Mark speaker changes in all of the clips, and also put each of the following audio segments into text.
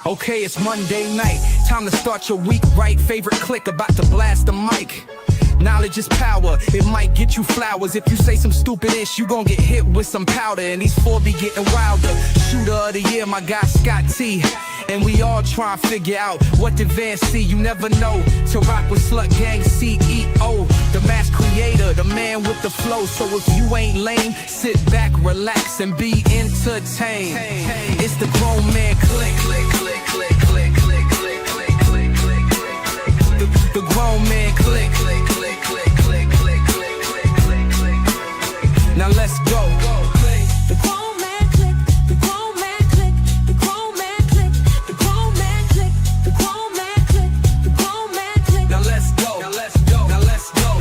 Speaker 1: Okay, it's Monday night. Time to start your week right. Favorite clique about to blast the mic. Knowledge is power, it might get you flowers. If you say some stupid ish, you gon' get hit with some powder. And these four be getting wilder. Shooter of the year, my guy Scott T. And we all try to figure out what the Van see. You never know to rock with Slut Gang CEO, the mass creator, the man with the flow. So if you ain't lame, sit back, relax, and be entertained. It's the grown man clique. The grown man clique. Now let's go.
Speaker 2: The grown man clique, the grown man clique, the grown man clique, the grown man clique, the grown man clique, the grown man clique.
Speaker 1: Now let's go. Now let's go. Now let's go.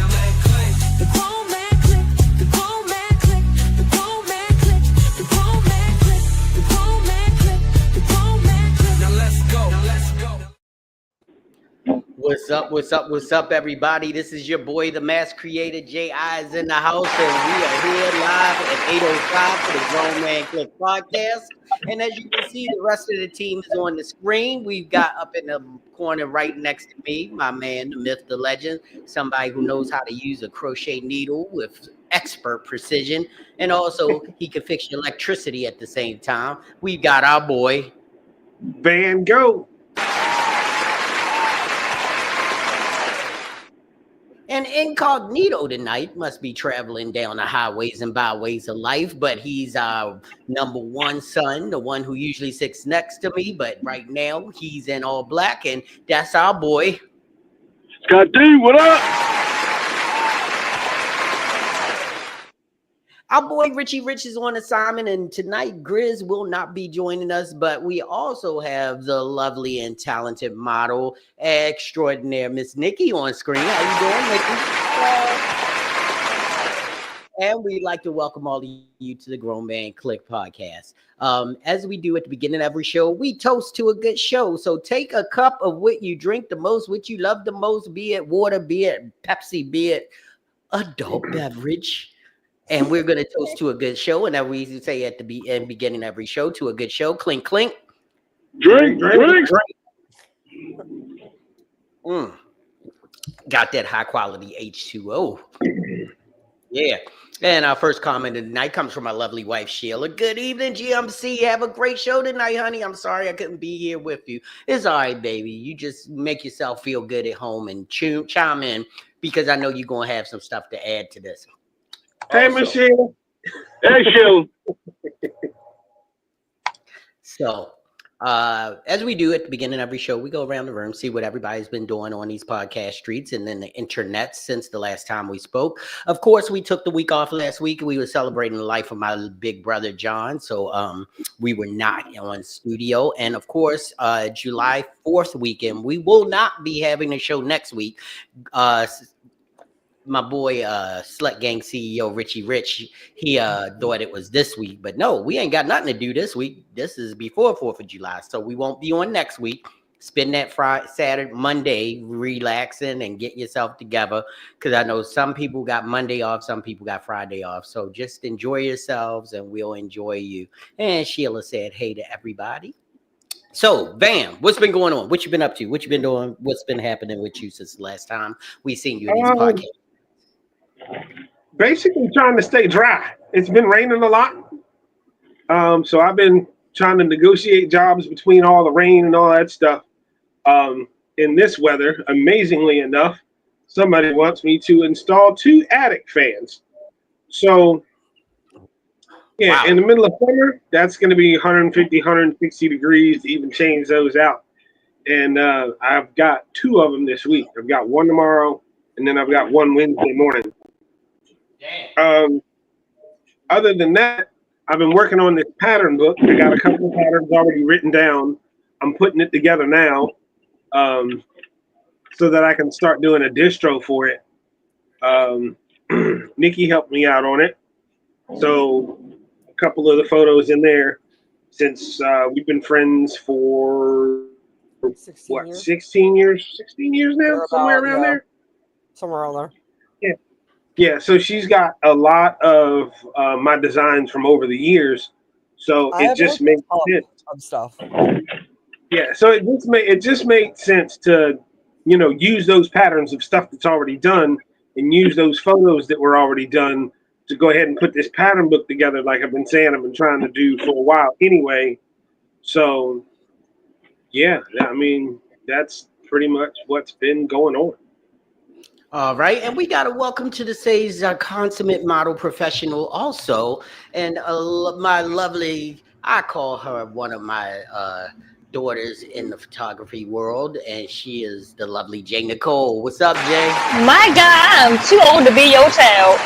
Speaker 2: The grown man clique, the grown man clique, the grown man clique, the grown man clique, the grown man clique, the grown man clique.
Speaker 1: Now let's go. Now let's go.
Speaker 3: What's up? What's up? What's up, everybody? This is your boy, the mass creator, J.I. is in the house, and we are here live at 8:05 for the Grown Man Clique podcast. And as you can see, the rest of the team is on the screen. We've got up in the corner right next to me, my man, the myth, the legend, somebody who knows how to use a crochet needle with expert precision, and also he can fix your electricity at the same time. We've got our boy,
Speaker 4: Van Gogh.
Speaker 3: And incognito tonight must be traveling down the highways and byways of life, but he's our number one son, the one who usually sits next to me, but right now he's in all black, and that's our boy.
Speaker 4: Scott D, what up?
Speaker 3: Our boy Richie Rich is on assignment, and tonight Grizz will not be joining us, but we also have the lovely and talented model extraordinaire Miss Nikki on screen. How you doing, Nikki? And we'd like to welcome all of you to the Grown Man Clique podcast. As we do at the beginning of every show, we toast to a good show. So take a cup of what you drink the most, what you love the most, be it water, be it Pepsi, be it adult beverage. And we're going to toast to a good show. And that we say at the beginning of every show, to a good show. Clink, clink.
Speaker 4: Drink.
Speaker 3: Got that high quality H2O. Yeah. And our first comment of the night comes from my lovely wife, Sheila. Good evening, GMC. Have a great show tonight, honey. I'm sorry I couldn't be here with you. It's all right, baby. You just make yourself feel good at home and chime in, because I know you're going to have some stuff to add to this.
Speaker 4: Hey, Michelle. Hey, Sheila.
Speaker 3: So, as we do at the beginning of every show, we go around the room, see what everybody's been doing on these podcast streets and then the internet since the last time we spoke. Of course, we took the week off last week. We were celebrating the life of my big brother, John. So we were not on studio. And of course, July 4th weekend, we will not be having a show next week. My boy, Slut Gang CEO Richie Rich, he thought it was this week, but no, we ain't got nothing to do this week. This is before 4th of July, so we won't be on next week. Spend that Friday, Saturday, Monday relaxing and get yourself together, because I know some people got Monday off, some people got Friday off. So just enjoy yourselves, and we'll enjoy you. And Sheila said, "Hey to everybody." So, Van, what's been going on? What you been up to? What you been doing? What's been happening with you since the last time we seen you in these podcasts?
Speaker 4: Basically trying to stay dry. It's been raining a lot. So I've been trying to negotiate jobs between all the rain and all that stuff. In this weather, amazingly enough, somebody wants me to install 2 attic fans. So, yeah, wow. In the middle of summer, that's going to be 150, 160 degrees to even change those out. And I've got 2 of them this week. I've got one tomorrow, and then I've got one Wednesday morning. Other than that, I've been working on this pattern book. I got a couple of patterns already written down. I'm putting it together now so that I can start doing a distro for it. Nikki helped me out on it. So a couple of the photos in there, since we've been friends for 16 years now, somewhere around there.
Speaker 5: Somewhere around there.
Speaker 4: Yeah. Yeah, so she's got a lot of my designs from over the years, so it just makes sense.
Speaker 5: Stuff.
Speaker 4: Yeah, so it just made sense to, use those patterns of stuff that's already done and use those photos that were already done to go ahead and put this pattern book together. Like I've been saying, I've been trying to do for a while anyway. So yeah, I mean that's pretty much what's been going on.
Speaker 3: All right, and we got to welcome to the stage our consummate model professional also, and my lovely, I call her one of my daughters in the photography world, and she is the lovely Jay Nicole. What's up, Jay?
Speaker 5: My God, I'm too old to be your child.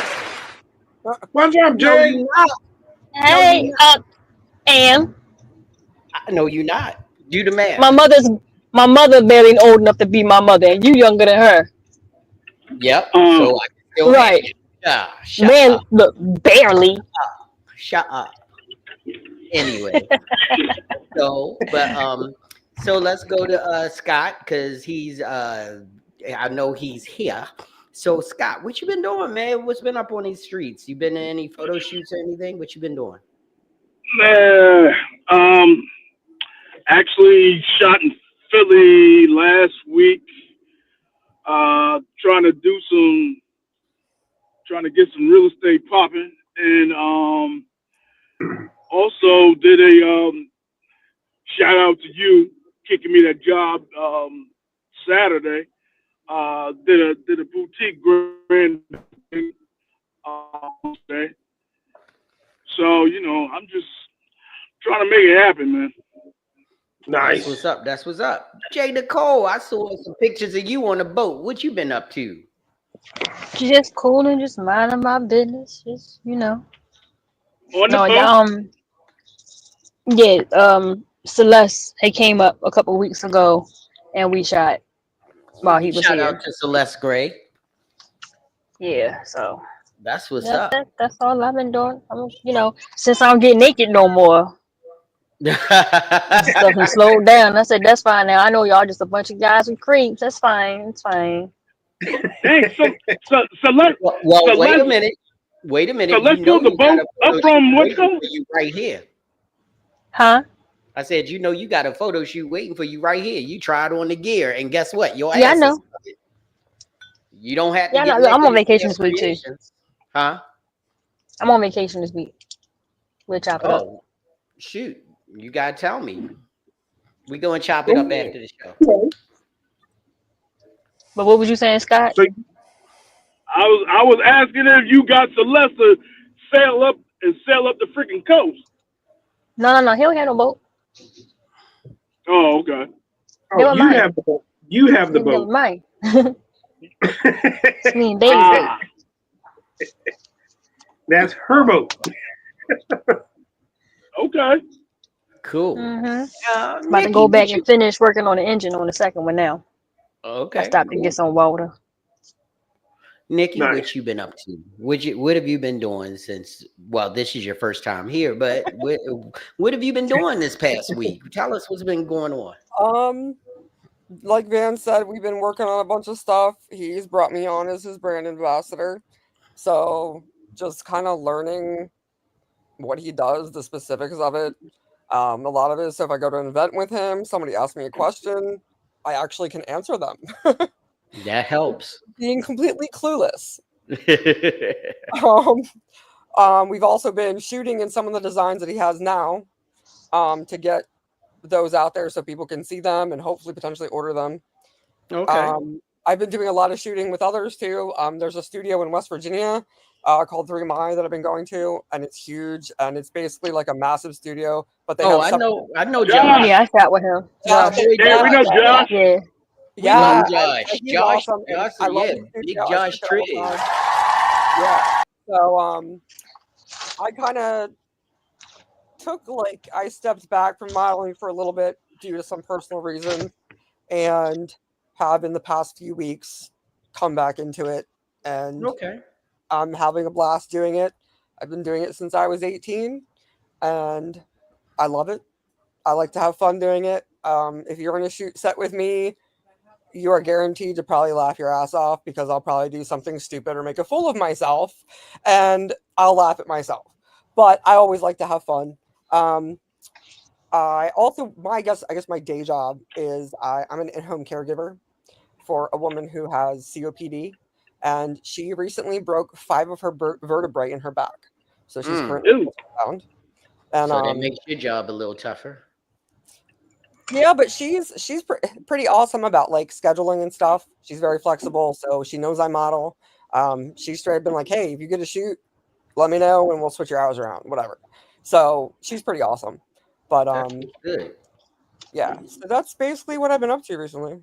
Speaker 4: What's up,
Speaker 3: No,
Speaker 4: Jay?
Speaker 3: you not. No, you
Speaker 5: Hey,
Speaker 3: not.
Speaker 5: and
Speaker 3: No, you not. Do the math.
Speaker 5: my mother barely old enough to be my mother, and you younger than her.
Speaker 3: Yep.
Speaker 6: Um,
Speaker 3: So I can still have
Speaker 5: Right.
Speaker 3: you. Yeah. Shut
Speaker 5: Man,
Speaker 3: up.
Speaker 5: look, barely.
Speaker 3: Shut up. Anyway. So let's go to Scott because he's I know he's here. So Scott, what you been doing, man? What's been up on these streets? You been in any photo shoots or anything? What you been doing?
Speaker 6: man, actually shot in Philly last week. Trying to trying to get some real estate popping, and also did a shout out to you kicking me that job Saturday. Did a boutique grand today. So I'm just trying to make it happen, man.
Speaker 3: That's
Speaker 4: Nice.
Speaker 3: what's up. That's what's up. Jay Nicole, I saw some pictures of you on the boat. What you been up to?
Speaker 5: Just cool and just minding my business. Just
Speaker 6: On the
Speaker 5: No,
Speaker 6: boat.
Speaker 5: yeah. Celeste, he came up a couple weeks ago, and we shot while he was
Speaker 3: Shout out
Speaker 5: here.
Speaker 3: to Celeste Gray.
Speaker 5: Yeah. So
Speaker 3: That's what's up.
Speaker 5: that's all I've been doing. Since I don't get naked no more. Stuff and slowed down. I said, that's fine now. I know y'all just a bunch of guys with creeps. That's fine. It's fine.
Speaker 6: Dang, so
Speaker 3: well, wait a
Speaker 6: let's
Speaker 3: minute. Wait a minute.
Speaker 6: so let's pull the
Speaker 3: You got
Speaker 6: boat
Speaker 3: a
Speaker 6: up
Speaker 3: photo
Speaker 6: from
Speaker 3: shoot
Speaker 6: what's
Speaker 3: waiting
Speaker 6: going.
Speaker 3: for you right here.
Speaker 5: Huh?
Speaker 3: I said, you got a photo shoot waiting for you right here. You tried on the gear, and guess what? Your
Speaker 5: Yeah, I
Speaker 3: ass is
Speaker 5: know.
Speaker 3: covered. You don't have to
Speaker 5: Yeah, I
Speaker 3: get
Speaker 5: know. I'm
Speaker 3: naked
Speaker 5: on
Speaker 3: and
Speaker 5: vacation
Speaker 3: share
Speaker 5: this week too.
Speaker 3: creations. Huh?
Speaker 5: I'm on vacation this week. We'll chop it up.
Speaker 3: Oh, shoot. You gotta tell me. We go and chop it up after the show.
Speaker 5: But what was you saying, Scott?
Speaker 4: So
Speaker 6: I was asking if you got Celeste to sail up the freaking coast.
Speaker 5: No. He don't have no boat.
Speaker 6: Oh, okay.
Speaker 5: Never
Speaker 4: you
Speaker 5: mind.
Speaker 4: have the boat. You have the
Speaker 5: Never
Speaker 4: boat.
Speaker 5: mind. It's me and David.
Speaker 4: That's her boat.
Speaker 6: Okay.
Speaker 3: Cool.
Speaker 5: About to
Speaker 3: Nikki,
Speaker 5: go back
Speaker 3: what you?
Speaker 5: and finish working on the engine on the second one now. I
Speaker 3: Okay,
Speaker 5: stopped to
Speaker 3: cool.
Speaker 5: get some water.
Speaker 3: Nikki,
Speaker 4: Nice.
Speaker 3: what you been up to? What have you been doing since? Well, this is your first time here, but what have you been doing this past week? Tell us what's been going on.
Speaker 7: Like Van said, we've been working on a bunch of stuff. He's brought me on as his brand ambassador. So just kind of learning what he does, the specifics of it. A lot of it is if I go to an event with him, somebody asks me a question, I actually can answer them.
Speaker 3: That helps.
Speaker 7: Being completely clueless. We've also been shooting in some of the designs that he has now to get those out there so people can see them and hopefully potentially order them.
Speaker 3: Okay.
Speaker 7: I've been doing a lot of shooting with others too. There's a studio in West Virginia called 3 Mai that I've been going to, and it's huge, and it's basically like a massive studio. But they
Speaker 3: Oh,
Speaker 7: have
Speaker 3: I know
Speaker 6: Josh.
Speaker 3: Josh.
Speaker 5: Yeah, I shot with him.
Speaker 3: Our
Speaker 7: Josh.
Speaker 3: boy
Speaker 6: Yeah, we know
Speaker 3: Josh.
Speaker 6: Josh.
Speaker 5: Yeah.
Speaker 3: We
Speaker 7: Yeah,
Speaker 3: love
Speaker 7: and
Speaker 3: Josh.
Speaker 7: he's
Speaker 3: Josh,
Speaker 7: awesome. And
Speaker 3: Josh,
Speaker 7: I love
Speaker 3: yeah,
Speaker 7: his
Speaker 3: big
Speaker 7: studio. I
Speaker 3: Josh
Speaker 7: shoot there all the
Speaker 3: Triggs.
Speaker 7: time. Yeah. So I kind of I stepped back from modeling for a little bit due to some personal reasons, and have in the past few weeks come back into it, and
Speaker 3: Okay.
Speaker 7: I'm having a blast doing it. I've been doing it since I was 18, and I love it. I like to have fun doing it. If you're in a shoot set with me, you are guaranteed to probably laugh your ass off because I'll probably do something stupid or make a fool of myself, and I'll laugh at myself. But I always like to have fun. I also I guess my day job is I'm an in-home caregiver for a woman who has COPD, and she recently broke 5 of her vertebrae in her back, so she's
Speaker 3: Mm.
Speaker 7: currently
Speaker 4: Ooh,
Speaker 7: bound. And
Speaker 3: So that makes your job a little tougher.
Speaker 7: yeah, but she's pretty awesome about like scheduling and stuff. She's very flexible, so she knows I model. She's straight up been like, "Hey, if you get a shoot, let me know, and we'll switch your hours around, whatever." So she's pretty awesome. But
Speaker 3: That's good.
Speaker 7: yeah. So that's basically what I've been up to recently.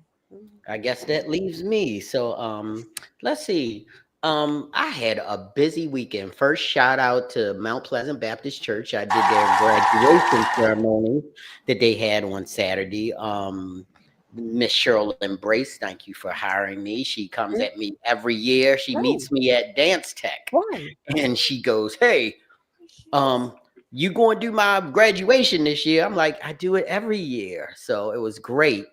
Speaker 3: I guess that leaves me. So let's see. I had a busy weekend. First, shout out to Mount Pleasant Baptist Church. I did their graduation ceremony that they had on Saturday. Miss Cheryl Embrace, thank you for hiring me. She comes at me every year. She
Speaker 7: Oh,
Speaker 3: meets me at Dance Tech
Speaker 7: why?
Speaker 3: and she goes, "Hey, um, you going to do my graduation this year?" I'm like, "I do it every year." So it was great.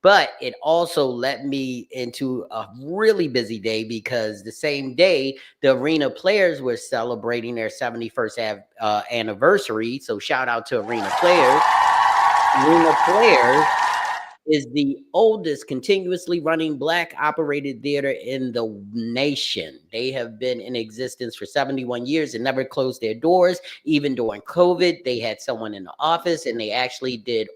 Speaker 3: But it also led me into a really busy day because the same day the Arena Players were celebrating their 71st anniversary. So shout out to Arena Players. Arena Players is the oldest continuously running black operated theater in the nation. They have been in existence for 71 years and never closed their doors. Even during COVID, they had someone in the office and they actually did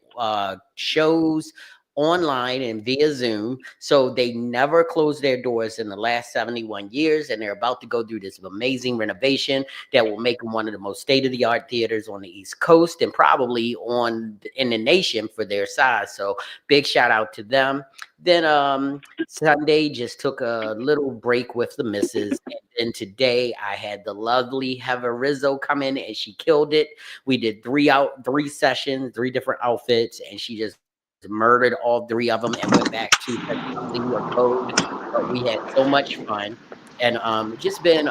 Speaker 3: shows online and via Zoom. So they never closed their doors in the last 71 years. And they're about to go through this amazing renovation that will make them one of the most state-of-the-art theaters on the East Coast and probably in the nation for their size. So big shout out to them. Then Sunday just took a little break with the missus. And today I had the lovely Heather Rizzo come in and she killed it. We did three sessions, 3 different outfits, and she just murdered all 3 of them and went back to complete a code. But we had so much fun. And just been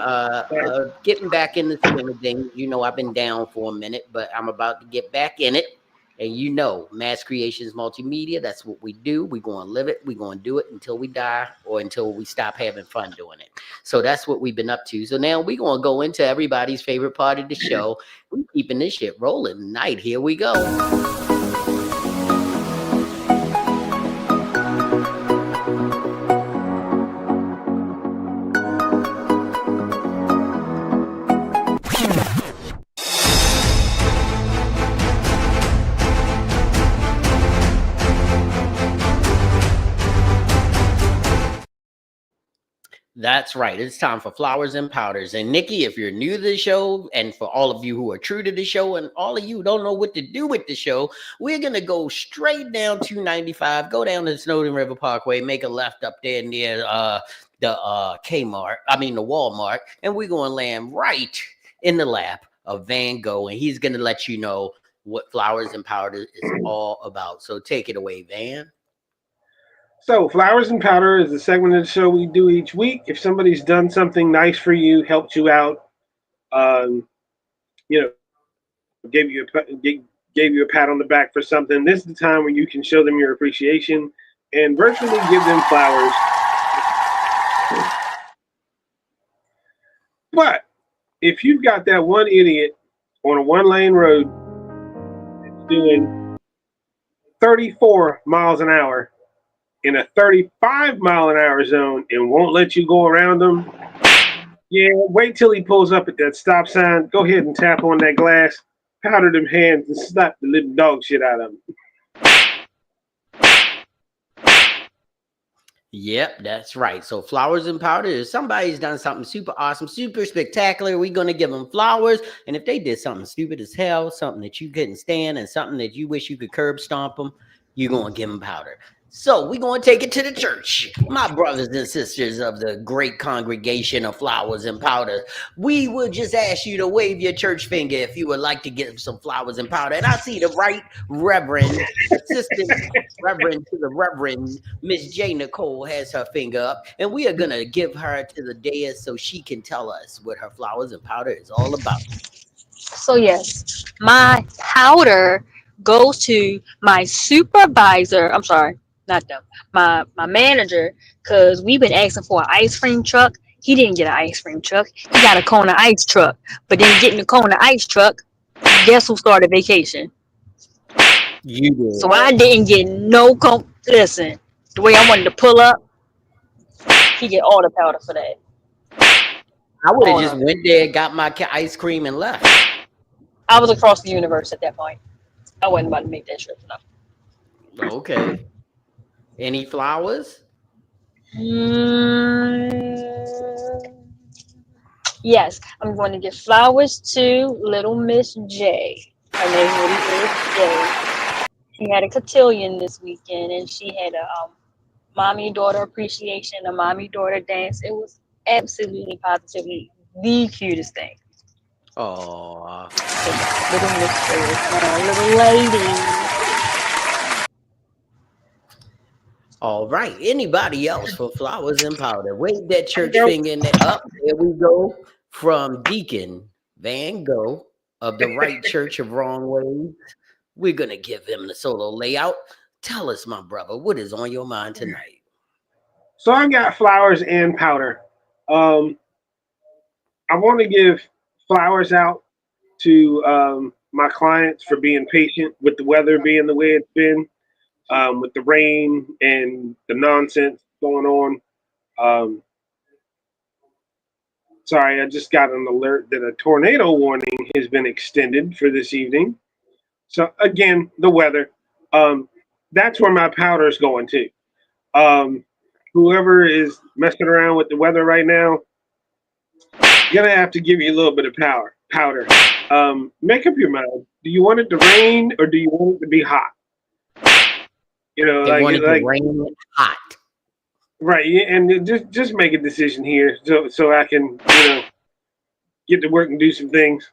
Speaker 3: getting back in the swing of things. You know, I've been down for a minute, but I'm about to get back in it. And you know, Mass Creations Multimedia, that's what we do. We're going to live it. We're going to do it until we die or until we stop having fun doing it. So that's what we've been up to. So now we're going to go into everybody's favorite part of the show. We're keeping this shit rolling tonight. Here we go. That's right. It's time for Flowers and Powders. And Nikki, if you're new to the show, and for all of you who are true to the show, and all of you who don't know what to do with the show, we're going to go straight down 295, go down to the Snowden River Parkway, make a left up there near the the Walmart, and we're going to land right in the lap of Van Gogh, and he's going to let you know what Flowers and Powders is all about. So take it away, Van.
Speaker 4: so Flowers and Powder is the segment of the show we do each week. If somebody's done something nice for you, helped you out, um, you know, gave you a pat on the back for something, this is the time when you can show them your appreciation and virtually give them flowers. But if you've got that one idiot on a 1-lane road doing 34 miles an hour in a 35-mile-an-hour zone and won't let you go around them, yeah, wait till he pulls up at that stop sign. Go ahead and tap on that glass, powder them hands, and slap the little dog shit out of them.
Speaker 3: Yep, that's right. So flowers and powder is somebody's done something super awesome, super spectacular. We're going to give them flowers. And if they did something stupid as hell, something that you couldn't stand and something that you wish you could curb stomp them, you're going to give them powder. So we're going to take it to the church. My brothers and sisters of the great congregation of flowers and powder, we would just ask you to wave your church finger if you would like to give some flowers and powder. And I see the right reverend, assistant reverend to the reverend, Miss J. Nicole has her finger up. And we are going to give her to the dais so she can tell us what her flowers and powder is all about.
Speaker 5: So yes, my powder goes to my supervisor. I'm sorry, not them. My manager, because we've been asking for an ice cream truck. He didn't get an ice cream truck. He got a Kona ice truck. But then getting the Kona ice truck, guess who started vacation?
Speaker 3: You did.
Speaker 5: So I didn't get no listen. The way I wanted to pull up, he get all the powder for that.
Speaker 3: I would have
Speaker 5: All
Speaker 3: just
Speaker 5: of it.
Speaker 3: went there, got my ice cream, and left.
Speaker 5: I was across the universe at that point. I wasn't about to make that trip. No.
Speaker 3: Okay. Any flowers?
Speaker 5: Mm, yes, I'm going to give flowers to little Miss J. Her name really is J. She had a cotillion this weekend, and she had a mommy daughter appreciation, a mommy daughter dance. It was absolutely positively the cutest thing.
Speaker 3: Oh,
Speaker 5: Little Miss J is my little lady.
Speaker 3: all right. Anybody else for flowers and powder? Wave that church
Speaker 4: Go.
Speaker 3: finger in there. Up. There we go. From Deacon Van Gogh of the Right Church of Wrong Ways. We're going to give him the solo layout. Tell us, my brother, what is on your mind tonight?
Speaker 4: So I got flowers and powder. Um, I want to give flowers out to my clients for being patient with the weather being the way it's been, with the rain and the nonsense going on. Um, sorry, I just got an alert that a tornado warning has been extended for this evening. So again, the weather. Um, that's where my powder is going to. Um, whoever is messing around with the weather right now, gonna have to give you a little bit of powder. Make up your mind. Do you want it to rain or do you want it to be hot? You know,
Speaker 3: They wanted to
Speaker 4: like
Speaker 3: rain hot.
Speaker 4: right. And just make a decision here, so I can get to work and do some things.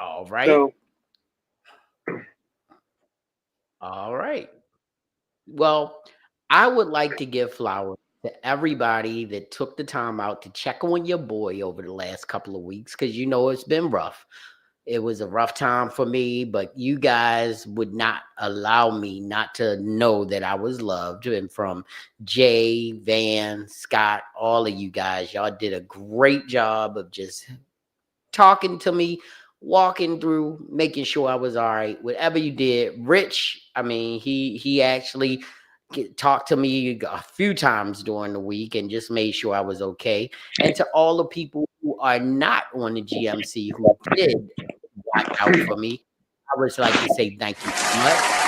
Speaker 3: All right.
Speaker 4: So
Speaker 3: All right. Well, I would like to give flowers to everybody that took the time out to check on your boy over the last couple of weeks because it's been rough. It was a rough time for me, but you guys would not allow me not to know that I was loved. And from Jay, Van, Scott, all of you guys, y'all did a great job of just talking to me, walking through, making sure I was all right. Whatever you did, Rich, I mean, he actually talked to me a few times during the week and just made sure I was okay. And to all the people who are not on the GMC who did watch out for me, I would like to say thank you so much.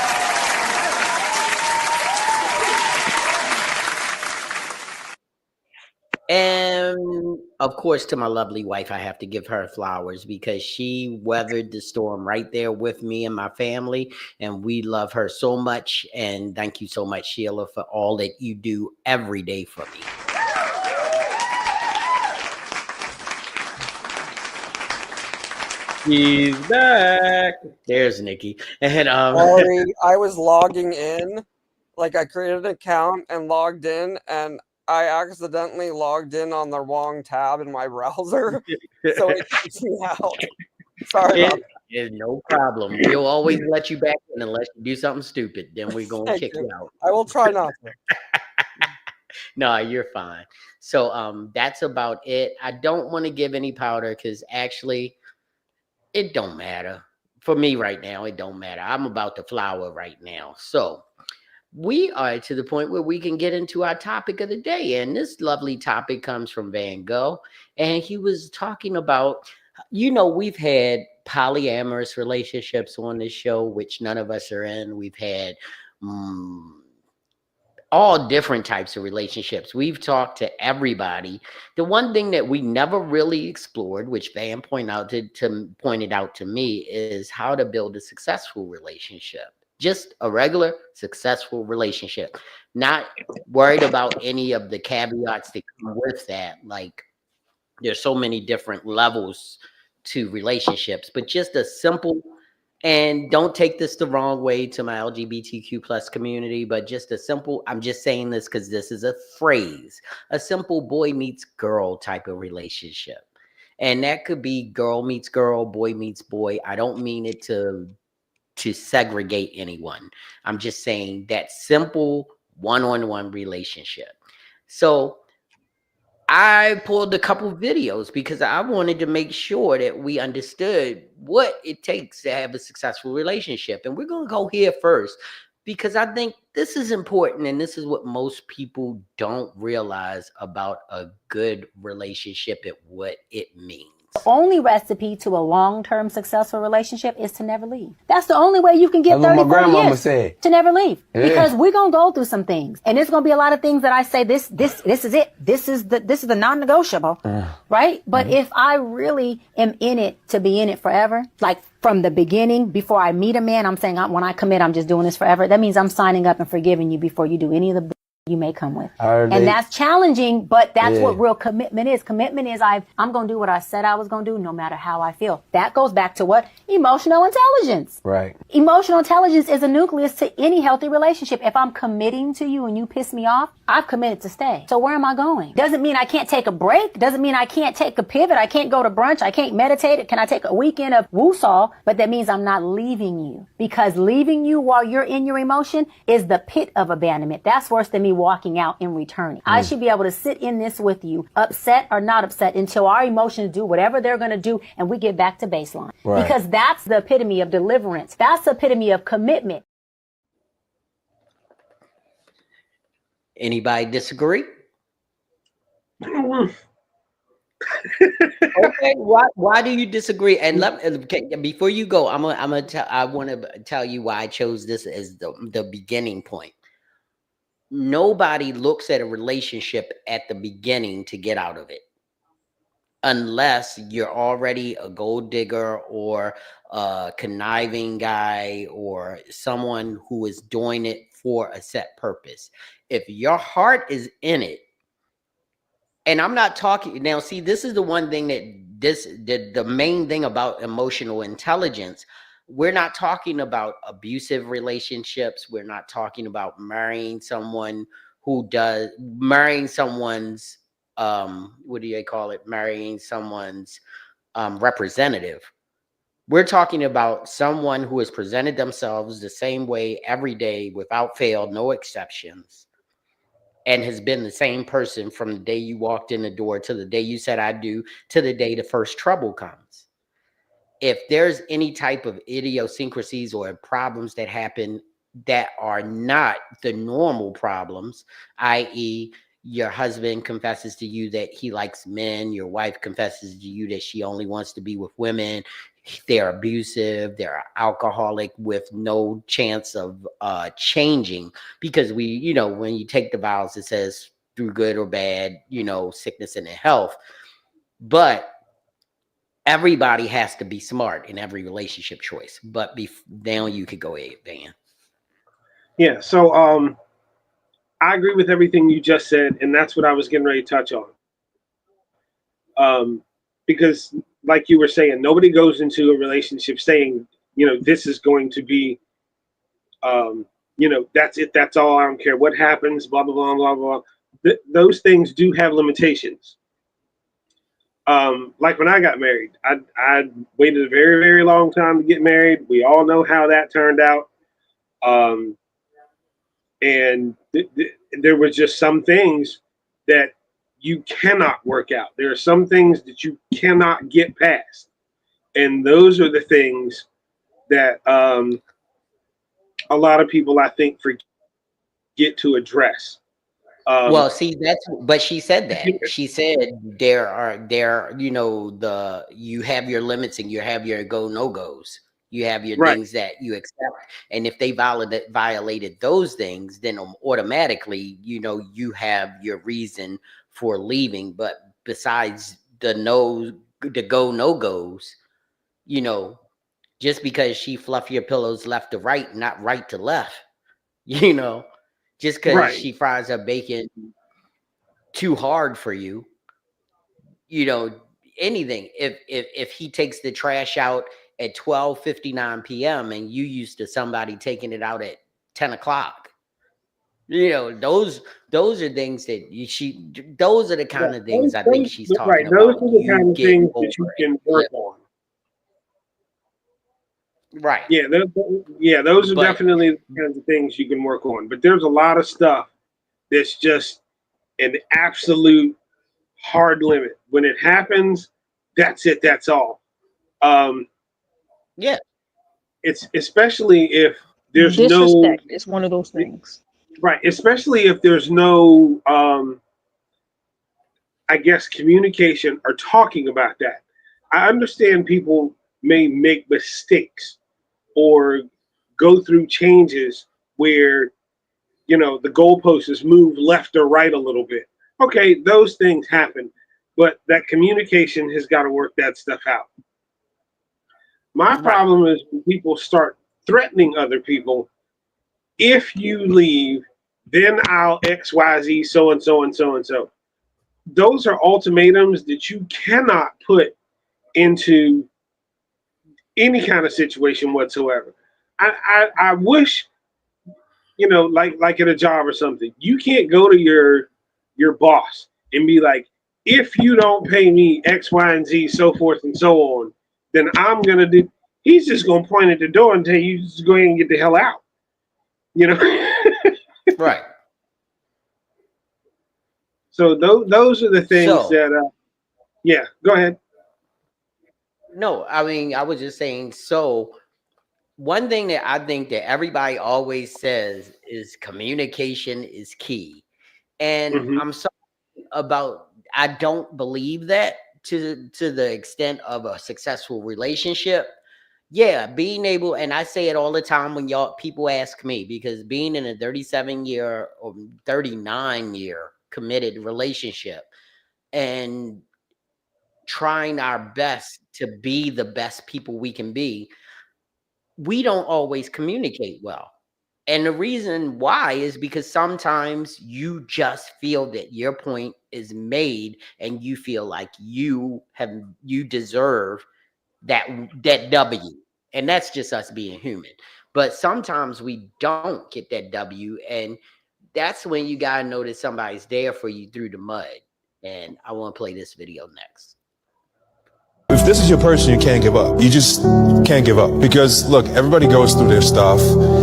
Speaker 3: And of course, to my lovely wife, I have to give her flowers because she weathered the storm right there with me and my family. And we love her so much. And thank you so much, Sheila, for all that you do every day for me. He's back. There's Nikki. And
Speaker 7: Sorry, I was logging in. Like I created an account and logged in, and I accidentally logged in on the wrong tab in my browser, so it kicks me out. Sorry about
Speaker 3: It's no problem. We'll always let you back in unless you do something stupid. Then we're
Speaker 7: that.
Speaker 3: gonna
Speaker 7: Thank
Speaker 3: kick
Speaker 7: you.
Speaker 3: you out.
Speaker 7: I will try not to.
Speaker 3: No, you're fine. So that's about it. I don't want to give any powder because actually it don't matter. For me right now, it don't matter. I'm about to flower right now. So we are to the point where we can get into our topic of the day. And this lovely topic comes from Van Gogh. And he was talking about, we've had polyamorous relationships on this show, which none of us are in. We've had all different types of relationships. We've talked to everybody. The one thing that we never really explored, which Van pointed out to me, is how to build a successful relationship. Just a regular successful relationship. Not worried about any of the caveats that come with that. Like there's so many different levels to relationships, but just a simple, and don't take this the wrong way to my LGBTQ plus community, but just a simple, I'm just saying this because this is a phrase, a simple boy meets girl type of relationship. And that could be girl meets girl, boy meets boy. I don't mean it to segregate anyone. I'm just saying that simple one-on-one relationship. So I pulled a couple videos because I wanted to make sure that we understood what it takes to have a successful relationship. And we're going to go here first because I think this is important and this is what most people don't realize about a good relationship and what it means.
Speaker 8: The only recipe to a long-term successful relationship is to never leave. That's the only way you can get 30, 40 years, to never leave. Yeah. Because we're going to go through some things. And there's going to be a lot of things that I say, this is it. This is the non-negotiable, right? But if I really am in it to be in it forever, like from the beginning, before I meet a man, I'm saying when I commit, I'm just doing this forever. That means I'm signing up and forgiving you before you do any of the you may come with. And that's challenging, but that's what real commitment is. Commitment is I'm going to do what I said I was going to do no matter how I feel. That goes back to what? Emotional intelligence. Right. Emotional intelligence is a nucleus to any healthy relationship. If I'm committing to you and you piss me off, I've committed to stay. So where am I going? Doesn't mean I can't take a break. Doesn't mean I can't take a pivot. I can't go to brunch. I can't meditate. Can I take a weekend of woosah? But that means I'm not leaving you, because leaving you while you're in your emotion is the pit of abandonment. That's worse than me walking out and returning. I should be able to sit in this with you, upset or not upset, until our emotions do whatever they're going to do and we get back to baseline. Right. Because that's the epitome of deliverance. That's the epitome of commitment.
Speaker 3: Anybody disagree? Okay, why do you disagree? And before you go, I want to tell you why I chose this as the beginning point. Nobody looks at a relationship at the beginning to get out of it, unless you're already a gold digger or a conniving guy or someone who is doing it for a set purpose. If your heart is in it, and I'm not talking now, see, this is the one thing the main thing about emotional intelligence. We're not talking about abusive relationships. We're not talking about marrying someone's what do you call it? Marrying someone's representative. We're talking about someone who has presented themselves the same way every day without fail, no exceptions, and has been the same person from the day you walked in the door to the day you said I do to the day the first trouble comes. If there's any type of idiosyncrasies or problems that happen that are not the normal problems, i.e., your husband confesses to you that he likes men, your wife confesses to you that she only wants to be with women, they're abusive, they're alcoholic with no chance of changing, because when you take the vows, it says through good or bad, sickness and health. But everybody has to be smart in every relationship choice. But now you could go ahead, Van.
Speaker 4: Yeah, so I agree with everything you just said, and that's what I was getting ready to touch on. Because like you were saying, nobody goes into a relationship saying, this is going to be, that's it, that's all, I don't care what happens, blah, blah, blah, blah, blah. Those things do have limitations. Like when I got married, I waited a very, very long time to get married. We all know how that turned out. And there were just some things that you cannot work out. There are some things that you cannot get past. And those are the things that a lot of people, I think, forget to address.
Speaker 3: Well, see, but she said that. She said you have your limits and you have your no-goes. You have your things that you accept. And if they violated those things, then automatically, you have your reason for leaving. But besides the no-goes, just because she fluff your pillows left to right, not right to left, just because she fries her bacon too hard for you, anything. If he takes the trash out at 12:59 p.m. and you used to somebody taking it out at 10 o'clock, those are things that those are the kind of things I think she's talking about.
Speaker 4: Those are the kind of things that you can work on.
Speaker 3: Right.
Speaker 4: Yeah, those are definitely the kinds of things you can work on. But there's a lot of stuff that's just an absolute hard limit. When it happens, that's it. That's all.
Speaker 3: Yeah.
Speaker 4: It's especially if there's no
Speaker 5: Disrespect is one of those things.
Speaker 4: right. Especially if there's no, I guess, communication or talking about that. I understand people may make mistakes or go through changes where the goalpost is moved left or right a little bit. Okay, those things happen, but that communication has got to work that stuff out. My
Speaker 3: Right.
Speaker 4: problem is when people start threatening other people. If you leave, then I'll XYZ so and so and so and so. Those are ultimatums that you cannot put into any kind of situation whatsoever. I wish, like at a job or something, you can't go to your boss and be like, if you don't pay me X, Y, and Z, so forth and so on, then I'm gonna do. He's just gonna point at the door and tell you just go ahead and get the hell out.
Speaker 3: Right.
Speaker 4: So those are the things that. Yeah, go ahead.
Speaker 3: No, I mean, I was just saying. So one thing that I think that everybody always says is communication is key, and
Speaker 4: Mm-hmm.
Speaker 3: I'm sorry about. I don't believe that to the extent of a successful relationship. Yeah, being able, and I say it all the time when people ask me, because being in a 37-year or 39-year committed relationship and trying our best to be the best people we can be, we don't always communicate well. And the reason why is because sometimes you just feel that your point is made and you feel like you deserve that W. And that's just us being human. But sometimes we don't get that W, and that's when you got to know that somebody's there for you through the mud. And I want to play this video next.
Speaker 9: If this is your person, you can't give up. You just can't give up. Because, look, everybody goes through their stuff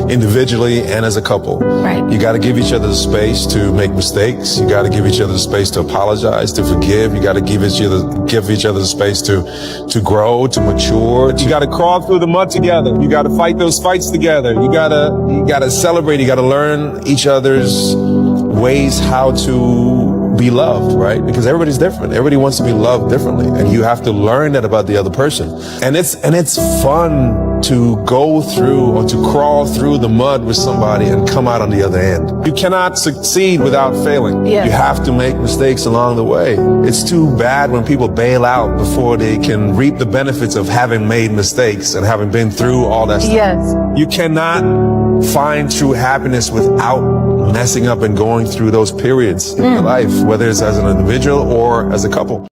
Speaker 9: individually and as a couple.
Speaker 8: Right.
Speaker 9: You got to give each other the space to make mistakes. You got to give each other the space to apologize, to forgive. You got to give each other the space to grow, to mature. You got to crawl through the mud together. You got to fight those fights together. You got to celebrate. You got to learn each other's ways how to be loved, right? Because everybody's different. Everybody wants to be loved differently, and you have to learn that about the other person. And it's fun to go through or to crawl through the mud with somebody and come out on the other end. You cannot succeed without failing.
Speaker 8: Yeah.
Speaker 9: You have to make mistakes along the way. It's too bad when people bail out before they can reap the benefits of having made mistakes and having been through all that stuff.
Speaker 8: Yes.
Speaker 9: You cannot find true happiness without messing up and going through those periods in your life, whether it's as an individual or as a couple.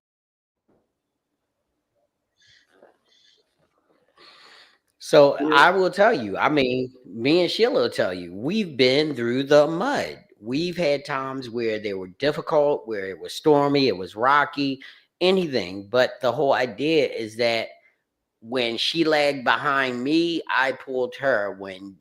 Speaker 3: So I will tell you, I mean, me and Sheila will tell you, we've been through the mud. We've had times where they were difficult, where it was stormy, it was rocky, anything. But the whole idea is that when she lagged behind me, I pulled her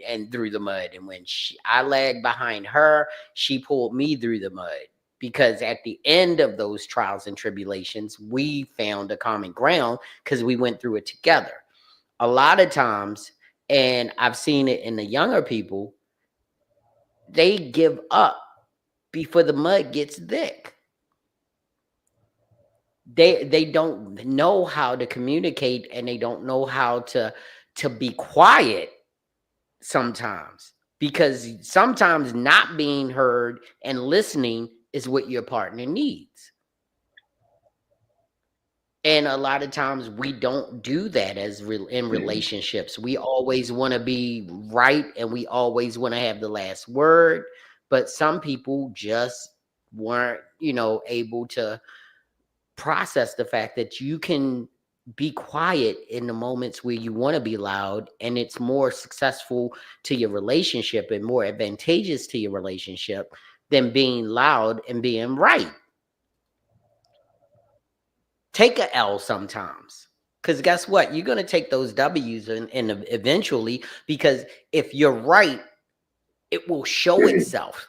Speaker 3: and through the mud. And when I lagged behind her, she pulled me through the mud. Because at the end of those trials and tribulations, we found a common ground because we went through it together. A lot of times, and I've seen it in the younger people, they give up before the mud gets thick. They don't know how to communicate, and they don't know how to be quiet sometimes, because sometimes not being heard and listening is what your partner needs. And a lot of times we don't do that in relationships. We always want to be right, and we always want to have the last word. But some people just weren't, able to process the fact that you can be quiet in the moments where you want to be loud, and it's more successful to your relationship and more advantageous to your relationship than being loud and being right. Take a L sometimes, because guess what? You're going to take those W's and eventually, because if you're right, it will show itself.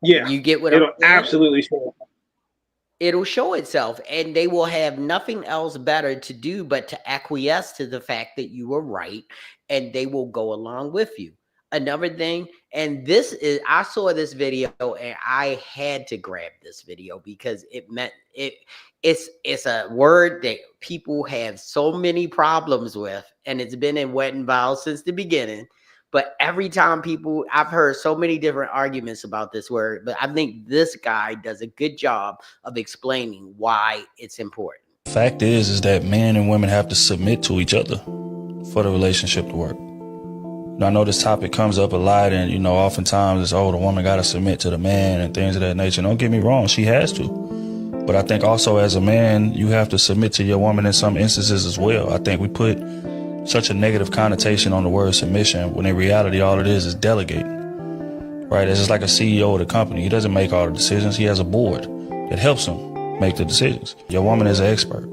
Speaker 4: Yeah,
Speaker 3: You get what I'm
Speaker 4: it'll
Speaker 3: saying?
Speaker 4: absolutely show.
Speaker 3: It'll show itself, and they will have nothing else better to do but to acquiesce to the fact that you were right, and they will go along with you. Another thing, and this is, I saw this video and I had to grab this video because it meant it's a word that people have so many problems with, and it's been in wet and foul since the beginning. But every time I've heard so many different arguments about this word, but I think this guy does a good job of explaining why it's important.
Speaker 10: Fact is that men and women have to submit to each other for the relationship to work. I know this topic comes up a lot, and oftentimes it's, oh, the woman got to submit to the man and things of that nature. Don't get me wrong, she has to. But I think also as a man, you have to submit to your woman in some instances as well. I think we put such a negative connotation on the word submission when in reality all it is delegating. Right? It's just like a CEO of the company. He doesn't make all the decisions. He has a board that helps him make the decisions. Your woman is an expert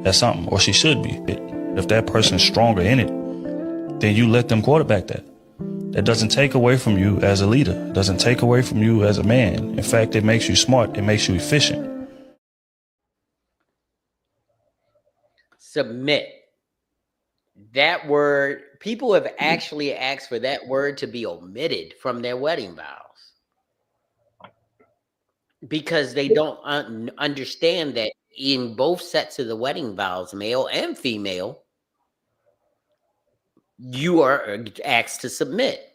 Speaker 10: at something, or she should be. If that person is stronger in it, then you let them quarterback that. That doesn't take away from you as a leader. It doesn't take away from you as a man. In fact, it makes you smart. It makes you efficient.
Speaker 3: Submit. That word, people have actually asked for that word to be omitted from their wedding vows because they don't understand that in both sets of the wedding vows, male and female, you are asked to submit.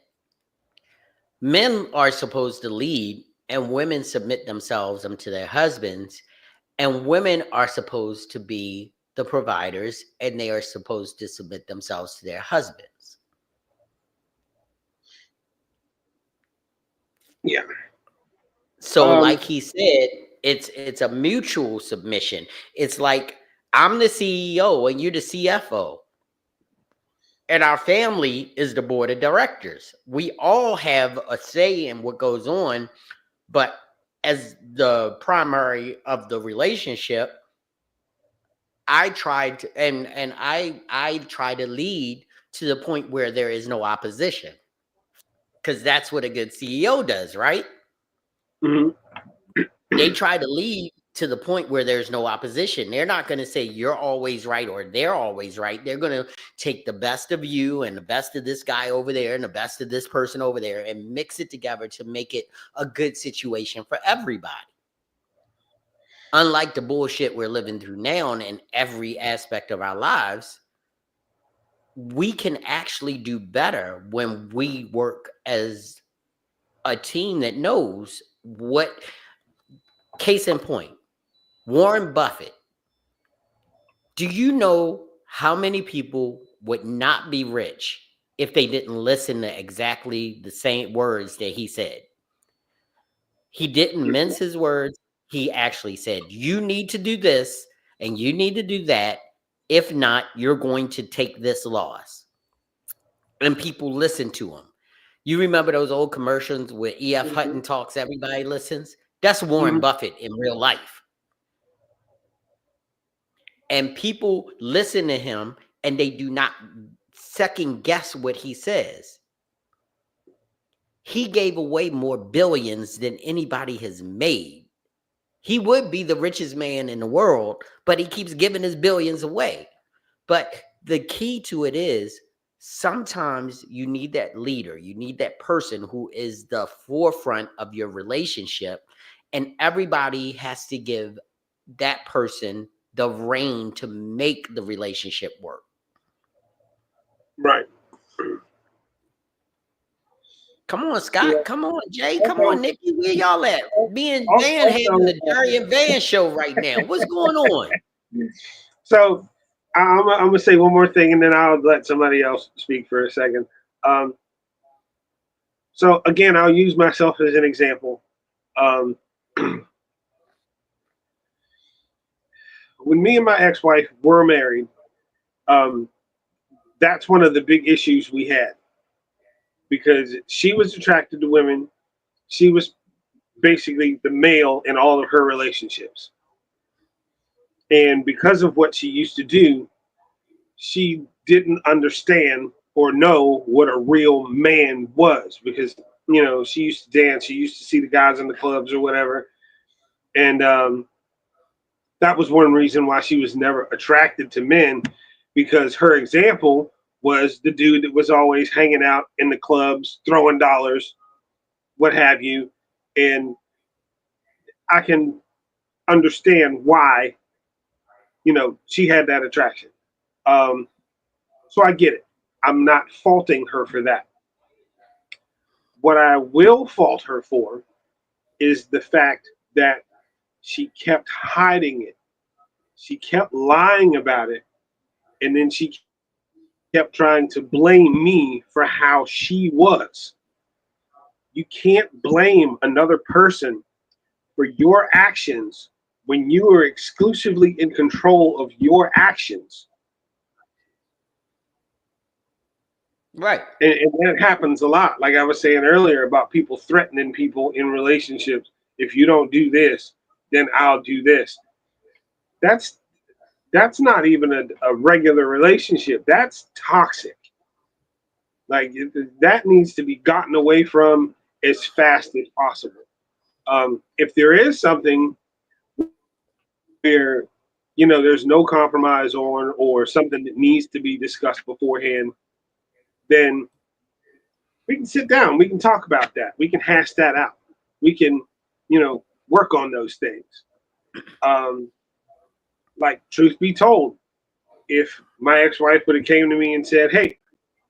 Speaker 3: Men are supposed to lead, and women submit themselves to their husbands, and women are supposed to be the providers, and they are supposed to submit themselves to their husbands.
Speaker 4: Yeah.
Speaker 3: So like he said, it's a mutual submission. It's like I'm the CEO and you're the CFO. And our family is the board of directors. We all have a say in what goes on, but as the primary of the relationship, I tried to, and I try to lead to the point where there is no opposition, because that's what a good CEO does, right?
Speaker 4: Mm-hmm.
Speaker 3: They try to lead to the point where there's no opposition. They're not going to say you're always right or they're always right. They're going to take the best of you and the best of this guy over there and the best of this person over there and mix it together to make it a good situation for everybody. Unlike the bullshit we're living through now and in every aspect of our lives, we can actually do better when we work as a team that knows what. Case in point, Warren Buffett. Do you know how many people would not be rich if they didn't listen to exactly the same words that he said? He didn't mince his words. He actually said, you need to do this and you need to do that. If not, you're going to take this loss. And people listen to him. You remember those old commercials where E.F. Hutton talks, everybody listens? That's Warren Buffett in real life. And people listen to him and they do not second guess what he says. He gave away more billions than anybody has made. He would be the richest man in the world, but he keeps giving his billions away. But the key to it is sometimes you need that leader. You need that person who is the forefront of your relationship. And everybody has to give that person the reign to make the relationship work.
Speaker 4: Right.
Speaker 3: Come on, Scott. Yeah. Come on, Jay. Come on, Nikki. Where y'all at? Me and Van having the Jerry and Van show right now. What's going on?
Speaker 4: So I'm going to say one more thing, and then I'll let somebody else speak for a second. So, again, I'll use myself as an example. When me and my ex-wife were married, that's one of the big issues we had. Because she was attracted to women. She was basically the male in all of her relationships. And because of what she used to do, she didn't understand or know what a real man was. Because you know, she used to dance. She used to see the guys in the clubs or whatever. And that was one reason why she was never attracted to men, because her example was the dude that was always hanging out in the clubs, throwing dollars, what have you. And I can understand why, you know, she had that attraction. Um, so I get it. I'm not faulting her for that. What I will fault her for is the fact that she kept hiding it. She kept lying about it. And then she kept trying to blame me for how she was. You can't blame another person for your actions when you are exclusively in control of your actions.
Speaker 3: Right.
Speaker 4: And that happens a lot. Like I was saying earlier about people threatening people in relationships. If you don't do this, then I'll do this. That's not even a regular relationship. That's toxic. Like that needs to be gotten away from as fast as possible. If there is something where, you know, there's no compromise on, or something that needs to be discussed beforehand, then we can sit down. We can talk about that. We can hash that out. We can, you know, work on those things. Like, truth be told, if my ex-wife would have came to me and said, "Hey,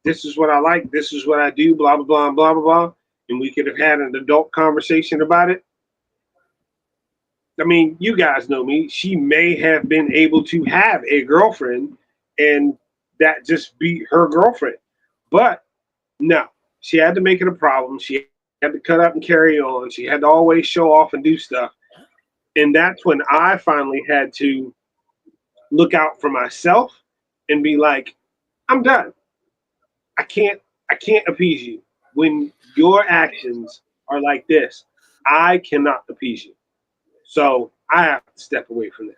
Speaker 4: this is what I like. This is what I do. Blah blah blah blah blah blah," and we could have had an adult conversation about it. I mean, you guys know me. She may have been able to have a girlfriend and that just be her girlfriend. But no, she had to make it a problem. She had to cut up and carry on. She had to always show off and do stuff. And that's when I finally had to look out for myself and be like, I'm done. I can't appease you. When your actions are like this, I cannot appease you. So I have to step away from this.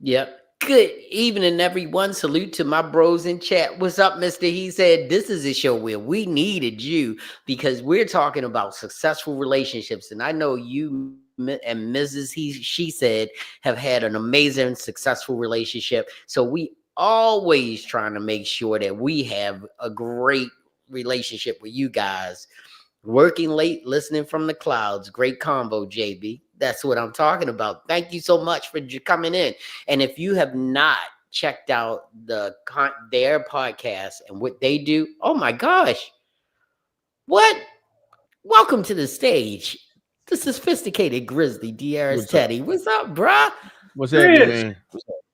Speaker 3: Yep. Good evening, everyone. Salute to my bros in chat. What's up, Mr. He said, this is a show where we needed you because we're talking about successful relationships. And I know you and Mrs. She said have had an amazing, successful relationship. So we always trying to make sure that we have a great relationship with you guys. Working late, listening from the clouds. Great combo, JB. That's what I'm talking about. Thank you so much for coming in. And if you have not checked out their podcast and what they do, oh my gosh. What? Welcome to the stage. The sophisticated grizzly, DRS Teddy. What's up, bruh?
Speaker 11: What's happening, man?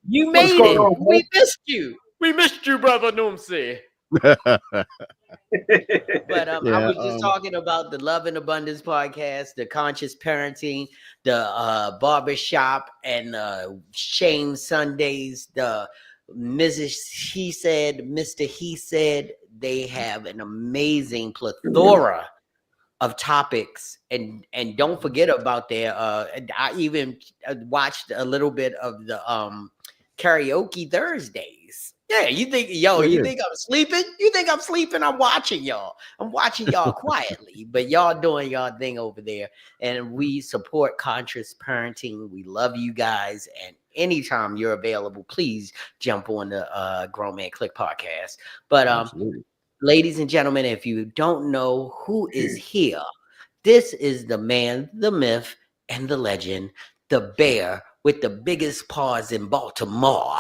Speaker 3: You made it. We missed you. We missed you, brother Noomsy. But I was just talking about the Love and Abundance podcast, the conscious parenting, the barbershop, and Shame Sundays, the Mrs. He said, Mr. He said. They have an amazing plethora of topics, and don't forget about their I even watched a little bit of the karaoke Thursdays. Yeah, you think you think I'm sleeping? You think I'm sleeping? I'm watching y'all. I'm watching y'all quietly, but y'all doing y'all thing over there. And we support conscious parenting. We love you guys. And anytime you're available, please jump on the Grown Man Clique podcast. But ladies and gentlemen, if you don't know who is here, this is the man, the myth, and the legend, the bear with the biggest paws in Baltimore.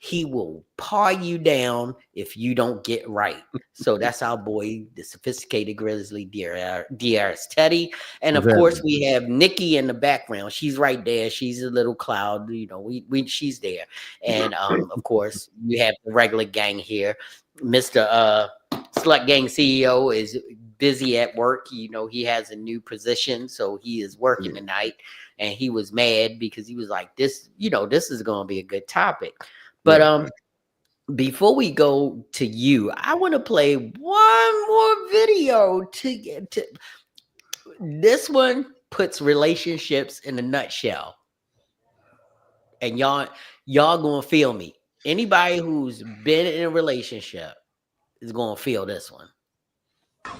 Speaker 3: He will paw you down if you don't get right. So that's our boy, the sophisticated grizzly, DRS Teddy. And of course, we have Nikki in the background. She's right there. She's a little cloud. You know, she's there. And of course, we have the regular gang here. Mr. Slut Gang CEO is busy at work. You know, he has a new position, so he is working tonight. And he was mad because he was like, this is going to be a good topic. But before we go to you, I want to play one more video to get to. This one puts relationships in a nutshell. And y'all gonna feel me. Anybody who's been in a relationship is gonna feel this one.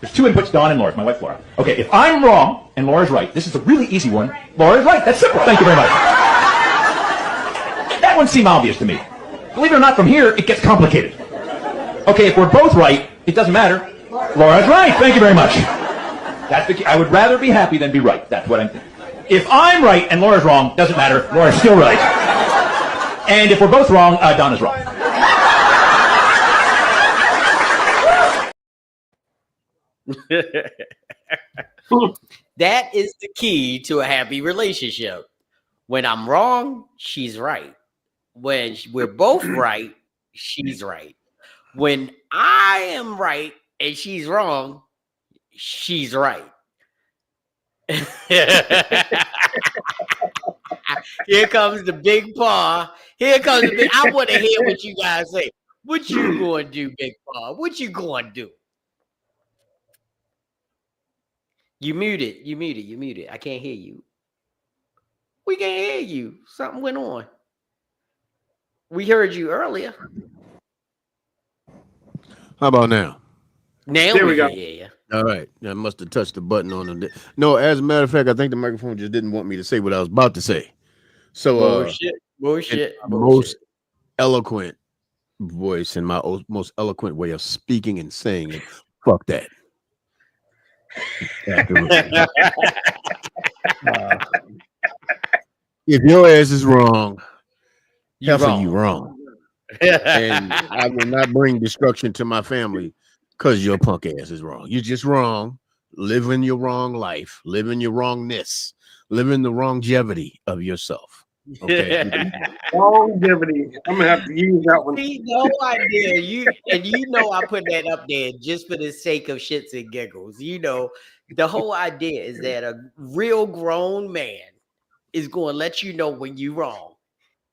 Speaker 11: There's two inputs, Dawn and Laura, my wife Laura. Okay, if I'm wrong and Laura's right, this is a really easy one. Laura's right. That's simple. Thank you very much. That one seemed obvious to me. Believe it or not, from here, it gets complicated. Okay, if we're both right, it doesn't matter. Laura's right. Thank you very much. That's the key. I would rather be happy than be right. That's what I'm thinking. If I'm right and Laura's wrong, doesn't matter. Laura's still right. And if we're both wrong, Don is wrong.
Speaker 3: That is the key to a happy relationship. When I'm wrong, she's right. When we're both right, she's right. When I am right and she's wrong, she's right. Here comes the big paw. Here comes the big. I want to hear what you guys say. What you going to do, big paw? What you going to do? You muted. You muted. You muted. I can't hear you. We can't hear you. Something went on. We heard you earlier.
Speaker 12: How about now?
Speaker 3: Now
Speaker 4: There we go.
Speaker 3: Yeah.
Speaker 12: All right. I must have touched the button on the. No, as a matter of fact, I think the microphone just didn't want me to say what I was about to say. So,
Speaker 3: Bullshit.
Speaker 12: Most eloquent voice and my most eloquent way of speaking and saying it. Fuck that. If your ass is wrong, you wrong. And I will not bring destruction to my family because your punk ass is wrong. You're just wrong. Living your wrong life, living your wrongness, living the longevity of yourself. Okay.
Speaker 4: Longevity. I'm gonna have to use that one.
Speaker 3: See, no idea. You know I put that up there just for the sake of shits and giggles. You know, the whole idea is that a real grown man is going to let you know when you're wrong.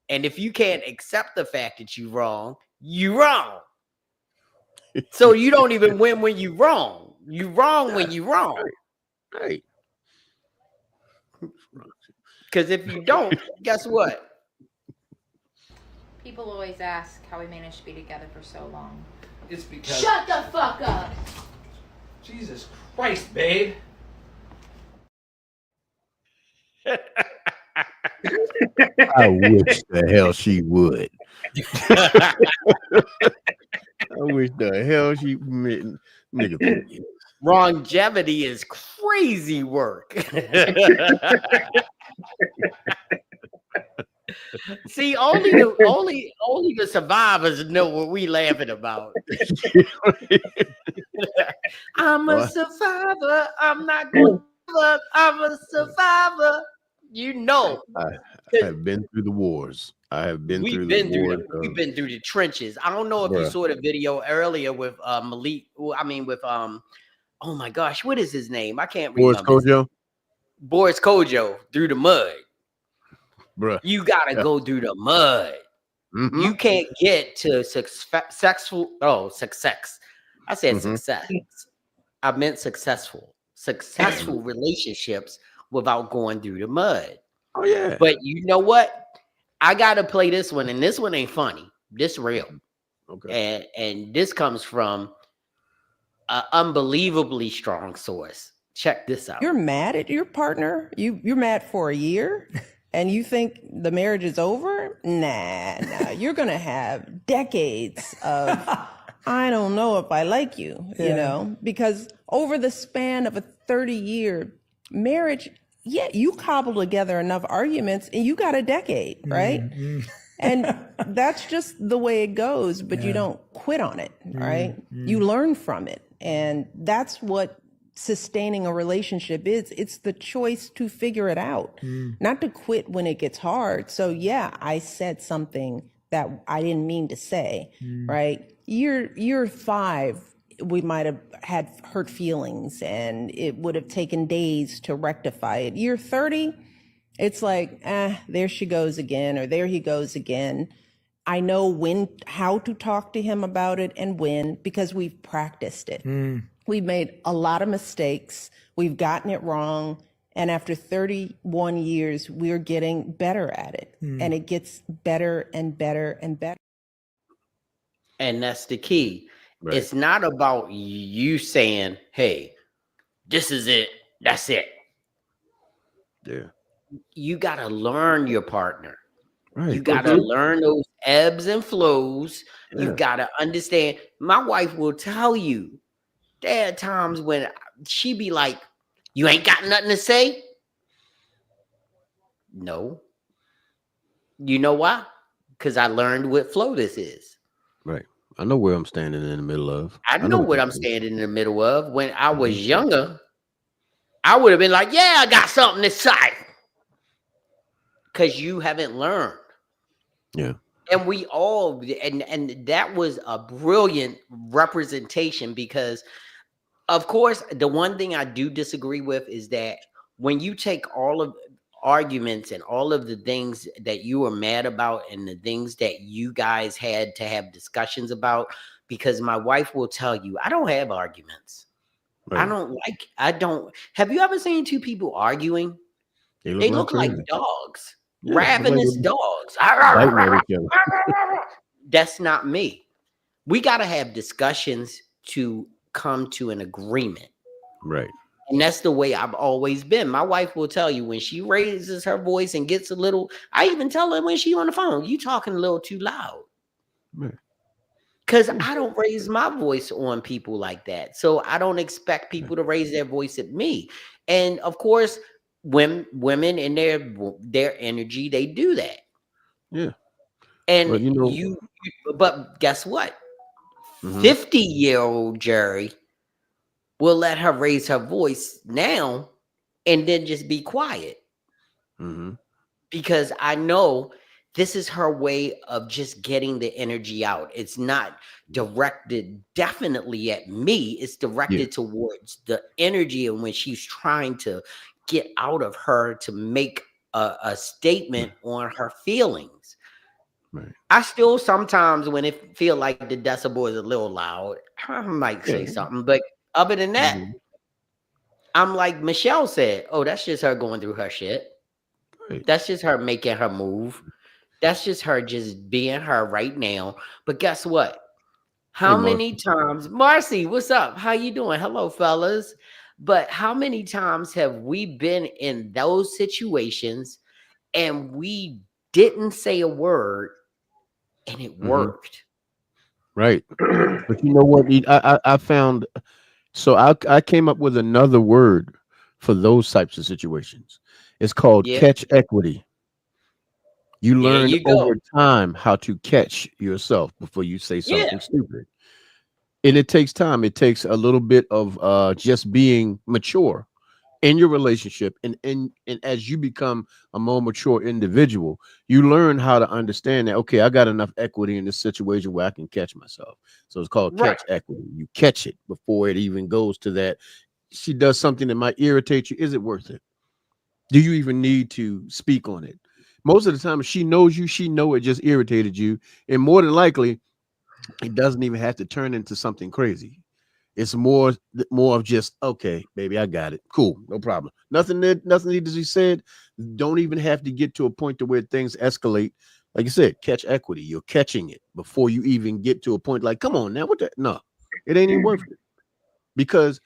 Speaker 3: And if you can't accept the fact that you're wrong, you're wrong. So you don't even win when you're wrong. You're wrong when you're wrong.
Speaker 12: Right.
Speaker 3: Because if you don't, guess what?
Speaker 13: People always ask how we managed to be together for so long.
Speaker 14: It's because.
Speaker 2: Shut the fuck up!
Speaker 14: Jesus Christ, babe.
Speaker 12: I wish the hell she would. I wish the hell she nigga.
Speaker 3: Longevity is crazy work. See, only the survivors know what we laughing about. I'm a survivor. I'm not going to give up. I'm a survivor. You know.
Speaker 12: I have been through the wars. I have been through the wars.
Speaker 3: We've been through the trenches. I don't know if you saw the video earlier with Malik. I mean, with oh my gosh, what is his name? I can't remember. Boris Kojo through the mud.
Speaker 12: Bruh.
Speaker 3: You gotta go through the mud.
Speaker 12: Mm-hmm.
Speaker 3: You can't get to successful. Success. I said success. I meant successful relationships without going through the mud.
Speaker 12: Oh yeah.
Speaker 3: But you know what? I gotta play this one, and this one ain't funny. This real. Okay. And this comes from an unbelievably strong source. Check this out.
Speaker 15: You're mad at your partner? You're mad for a year? And you think the marriage is over? Nah. You're going to have decades of, I don't know if I like you, you know, because over the span of a 30-year marriage, you cobble together enough arguments and you got a decade, right? Mm-hmm. And that's just the way it goes, but you don't quit on it, right? Mm-hmm. You learn from it. And that's what sustaining a relationship is. It's the choice to figure it out, not to quit when it gets hard. So yeah, I said something that I didn't mean to say, right? Year 5, we might have had hurt feelings and it would have taken days to rectify it. Year 30, it's like, there she goes again, or there he goes again. I know how to talk to him about it and when, because we've practiced it. We've made a lot of mistakes. We've gotten it wrong. And after 31 years, we're getting better at it. And it gets better and better and better.
Speaker 3: And that's the key.
Speaker 12: Right.
Speaker 3: It's not about you saying, hey, this is it. That's it.
Speaker 12: Yeah.
Speaker 3: You got to learn your partner.
Speaker 12: Right.
Speaker 3: You got to learn those ebbs and flows.
Speaker 12: Yeah.
Speaker 3: You got to understand. My wife will tell you there are times when she be like, you ain't got nothing to say? No. You know why? Because I learned what flow this is.
Speaker 12: Right. I know where I'm standing in the middle of.
Speaker 3: I know what
Speaker 12: that
Speaker 3: I'm
Speaker 12: is.
Speaker 3: standing in the middle of. When I was younger, I would have been like, yeah, I got something to say. Because you haven't learned.
Speaker 12: Yeah.
Speaker 3: And we all, and that was a brilliant representation because, of course, the one thing I do disagree with is that when you take all of arguments and all of the things that you were mad about and the things that you guys had to have discussions about, because my wife will tell you, I don't have arguments.
Speaker 12: Right.
Speaker 3: I don't. Have you ever seen two people arguing? They look like dogs, ravenous dogs.
Speaker 12: Biting at each other.
Speaker 3: That's not me. We got to have discussions to come to an agreement.
Speaker 12: Right.
Speaker 3: And that's the way I've always been. My wife will tell you when she raises her voice and gets a little, I even tell her when she on the phone, you talking a little too loud.
Speaker 12: Right.
Speaker 3: Because I don't raise my voice on people like that. So I don't expect people to raise their voice at me. And of course, women in their energy, they do that.
Speaker 12: Yeah.
Speaker 3: And
Speaker 12: but
Speaker 3: but guess what? 50-year-old Jerry will let her raise her voice now and then just be quiet. Because I know this is her way of just getting the energy out. It's not directed definitely at me. It's directed towards the energy in which she's trying to get out of her to make a statement on her feelings.
Speaker 12: Right.
Speaker 3: I still sometimes when it feel like the decibel is a little loud, I might say something. But other than that, I'm like Michelle said, oh, that's just her going through her shit.
Speaker 12: Right.
Speaker 3: That's just her making her move. That's just her just being her right now. But guess what? How many times, Marcy, what's up? How you doing? Hello, fellas. But how many times have we been in those situations and we didn't say a word and it worked?
Speaker 12: Right. But you know what? I found, so I came up with another word for those types of situations. It's called catch equity. You learn over time how to catch yourself before you say something stupid. And it takes time. It takes a little bit of just being mature in your relationship. And as you become a more mature individual, you learn how to understand that, okay, I got enough equity in this situation where I can catch myself. So it's called catch equity. You catch it before it even goes to that. She does something that might irritate you. Is it worth it? Do you even need to speak on it? Most of the time, if she knows you, she know it just irritated you. And more than likely, it doesn't even have to turn into something crazy. It's more of just, okay, baby, I got it. Cool, no problem. Nothing needs to be said. Don't even have to get to a point to where things escalate. Like you said, catch equity. You're catching it before you even get to a point like, come on now, what the? No, it ain't even worth it. Because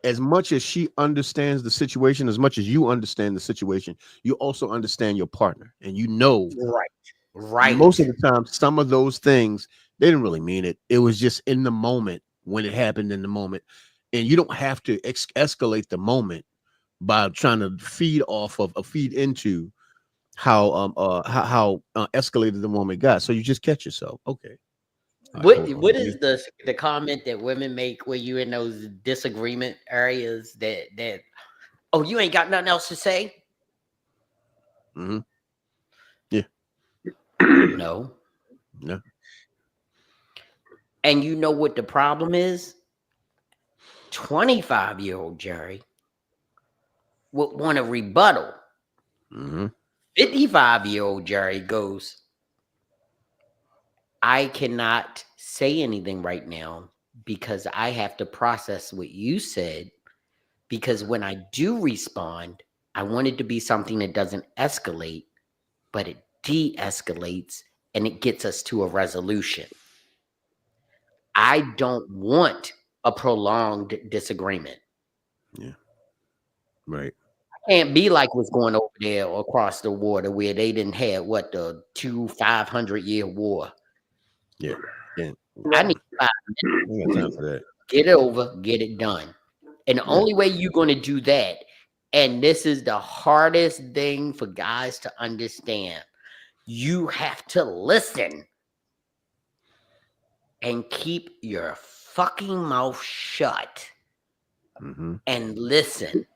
Speaker 12: as much as she understands the situation, as much as you understand the situation, you also understand your partner. And you know,
Speaker 3: right.
Speaker 12: Most of the time, some of those things, they didn't really mean it. It was just in the moment when it happened in the moment. And you don't have to escalate the moment by trying to feed into how escalated the moment got. So you just catch yourself. Okay.
Speaker 3: What is the comment that women make when you in those disagreement areas that oh, you ain't got nothing else to say?
Speaker 12: Yeah.
Speaker 3: No.
Speaker 12: No.
Speaker 3: And you know what the problem is? 25-year-old Jerry would want a rebuttal. 55-year-old Jerry goes, I cannot say anything right now because I have to process what you said. Because when I do respond, I want it to be something that doesn't escalate, but it de-escalates and it gets us to a resolution. I don't want a prolonged disagreement.
Speaker 12: Yeah. Right.
Speaker 3: Can't be like what's going over there across the water where they didn't have what the 500-year war.
Speaker 12: Yeah. Yeah.
Speaker 3: I need 5
Speaker 12: I ain't got time for that.
Speaker 3: Get it over, get it done. And the only way you're going to do that, and this is the hardest thing for guys to understand, you have to listen and keep your fucking mouth shut and listen.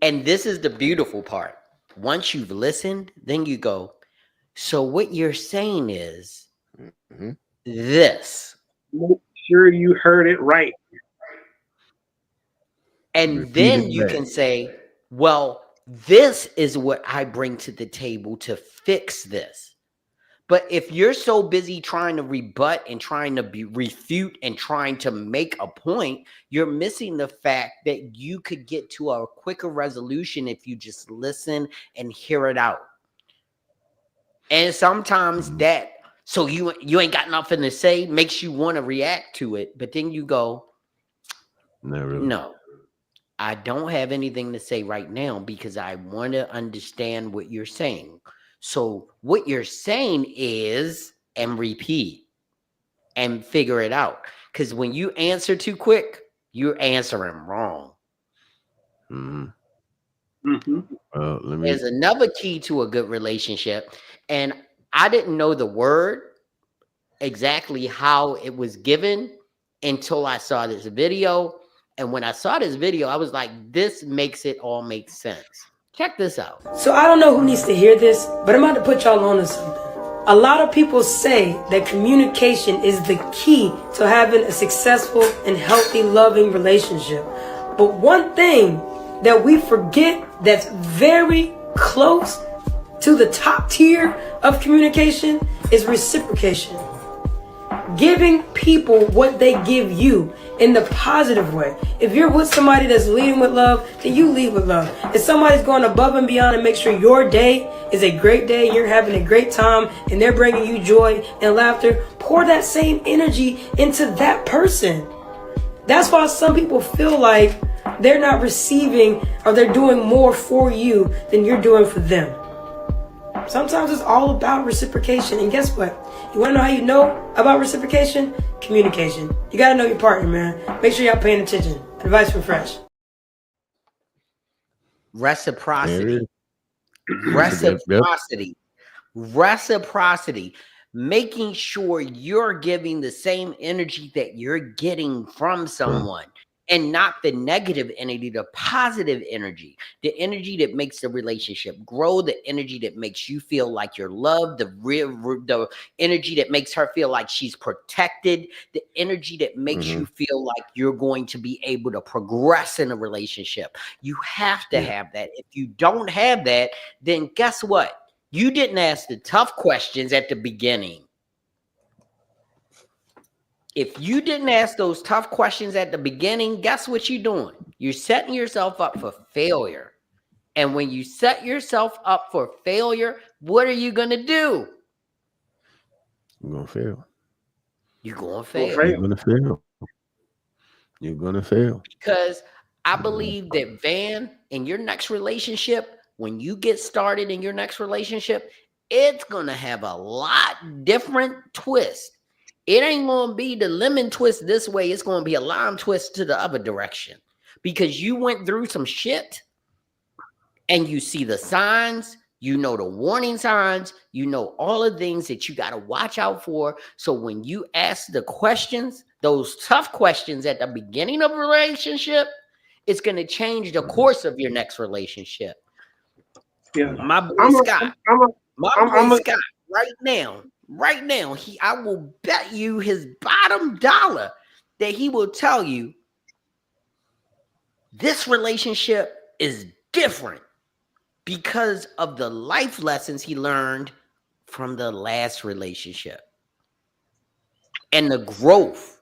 Speaker 3: And this is the beautiful part. Once you've listened, then you go, so what you're saying is this.
Speaker 4: Make sure you heard it right.
Speaker 3: And then you can say, well, this is what I bring to the table to fix this. But if you're so busy trying to rebut and trying to refute and trying to make a point, you're missing the fact that you could get to a quicker resolution if you just listen and hear it out. And sometimes that, so you ain't got nothing to say, makes you want to react to it. But then you go, no, I don't have anything to say right now because I want to understand what you're saying. So what you're saying is, and repeat and figure it out. Because when you answer too quick, you're answering wrong. There's another key to a good relationship. And I didn't know the word exactly how it was given until I saw this video. And when I saw this video, I was like, this makes it all make sense. Check this out.
Speaker 16: So I don't know who needs to hear this, but I'm about to put y'all on to something. A lot of people say that communication is the key to having a successful and healthy, loving relationship. But one thing that we forget that's very close to the top tier of communication is reciprocation. Giving people what they give you in the positive way. If you're with somebody that's leading with love, then you lead with love. If somebody's going above and beyond and make sure your day is a great day, and you're having a great time, and they're bringing you joy and laughter, pour that same energy into that person. That's why some people feel like they're not receiving or they're doing more for you than you're doing for them. Sometimes it's all about reciprocation. And guess what? You want to know how you know about reciprocation? Communication. You got to know your partner, man. Make sure y'all paying attention. Advice from Fresh.
Speaker 3: Reciprocity. Reciprocity. Making sure you're giving the same energy that you're getting from someone. And not the negative energy, the positive energy, the energy that makes the relationship grow, the energy that makes you feel like you're loved, the energy that makes her feel like she's protected, the energy that makes you feel like you're going to be able to progress in a relationship. You have to have that. If you don't have that, then guess what? You didn't ask the tough questions at the beginning. If you didn't ask those tough questions at the beginning, guess what you're doing? You're setting yourself up for failure. And when you set yourself up for failure, what are you going to do?
Speaker 12: You're going to fail.
Speaker 3: You're going to fail.
Speaker 12: You're going to fail. You're going to fail.
Speaker 3: Because I believe that, Van, in your next relationship, when you get started in your next relationship, it's going to have a lot different twist. It ain't going to be the lemon twist this way. It's going to be a lime twist to the other direction because you went through some shit and you see the signs, you know the warning signs, you know all the things that you got to watch out for. So when you ask the questions, those tough questions at the beginning of a relationship, it's going to change the course of your next relationship.
Speaker 4: Yeah.
Speaker 3: My boy Scott, right now, I will bet you his bottom dollar that he will tell you this relationship is different because of the life lessons he learned from the last relationship and the growth.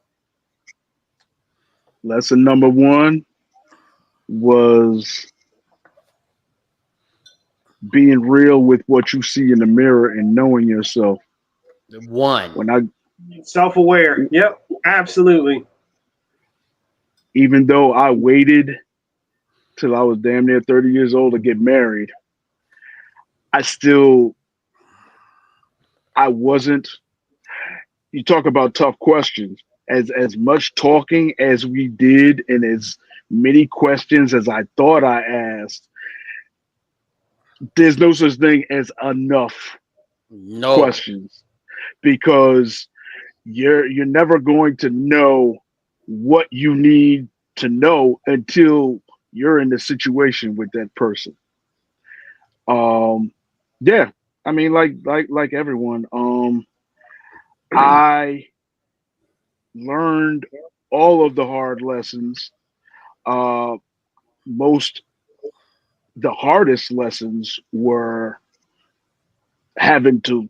Speaker 6: Lesson number one was being real with what you see in the mirror and knowing yourself.
Speaker 3: One.
Speaker 6: When
Speaker 4: Self-aware. Yep, absolutely.
Speaker 6: Even though I waited till I was damn near 30 years old to get married, I wasn't. You talk about tough questions. As much talking as we did and as many questions as I thought I asked, there's no such thing as enough questions, because you're never going to know what you need to know until you're in the situation with that person. Yeah, I mean, like everyone, I learned all of the hard lessons. Uh, most the hardest lessons were having to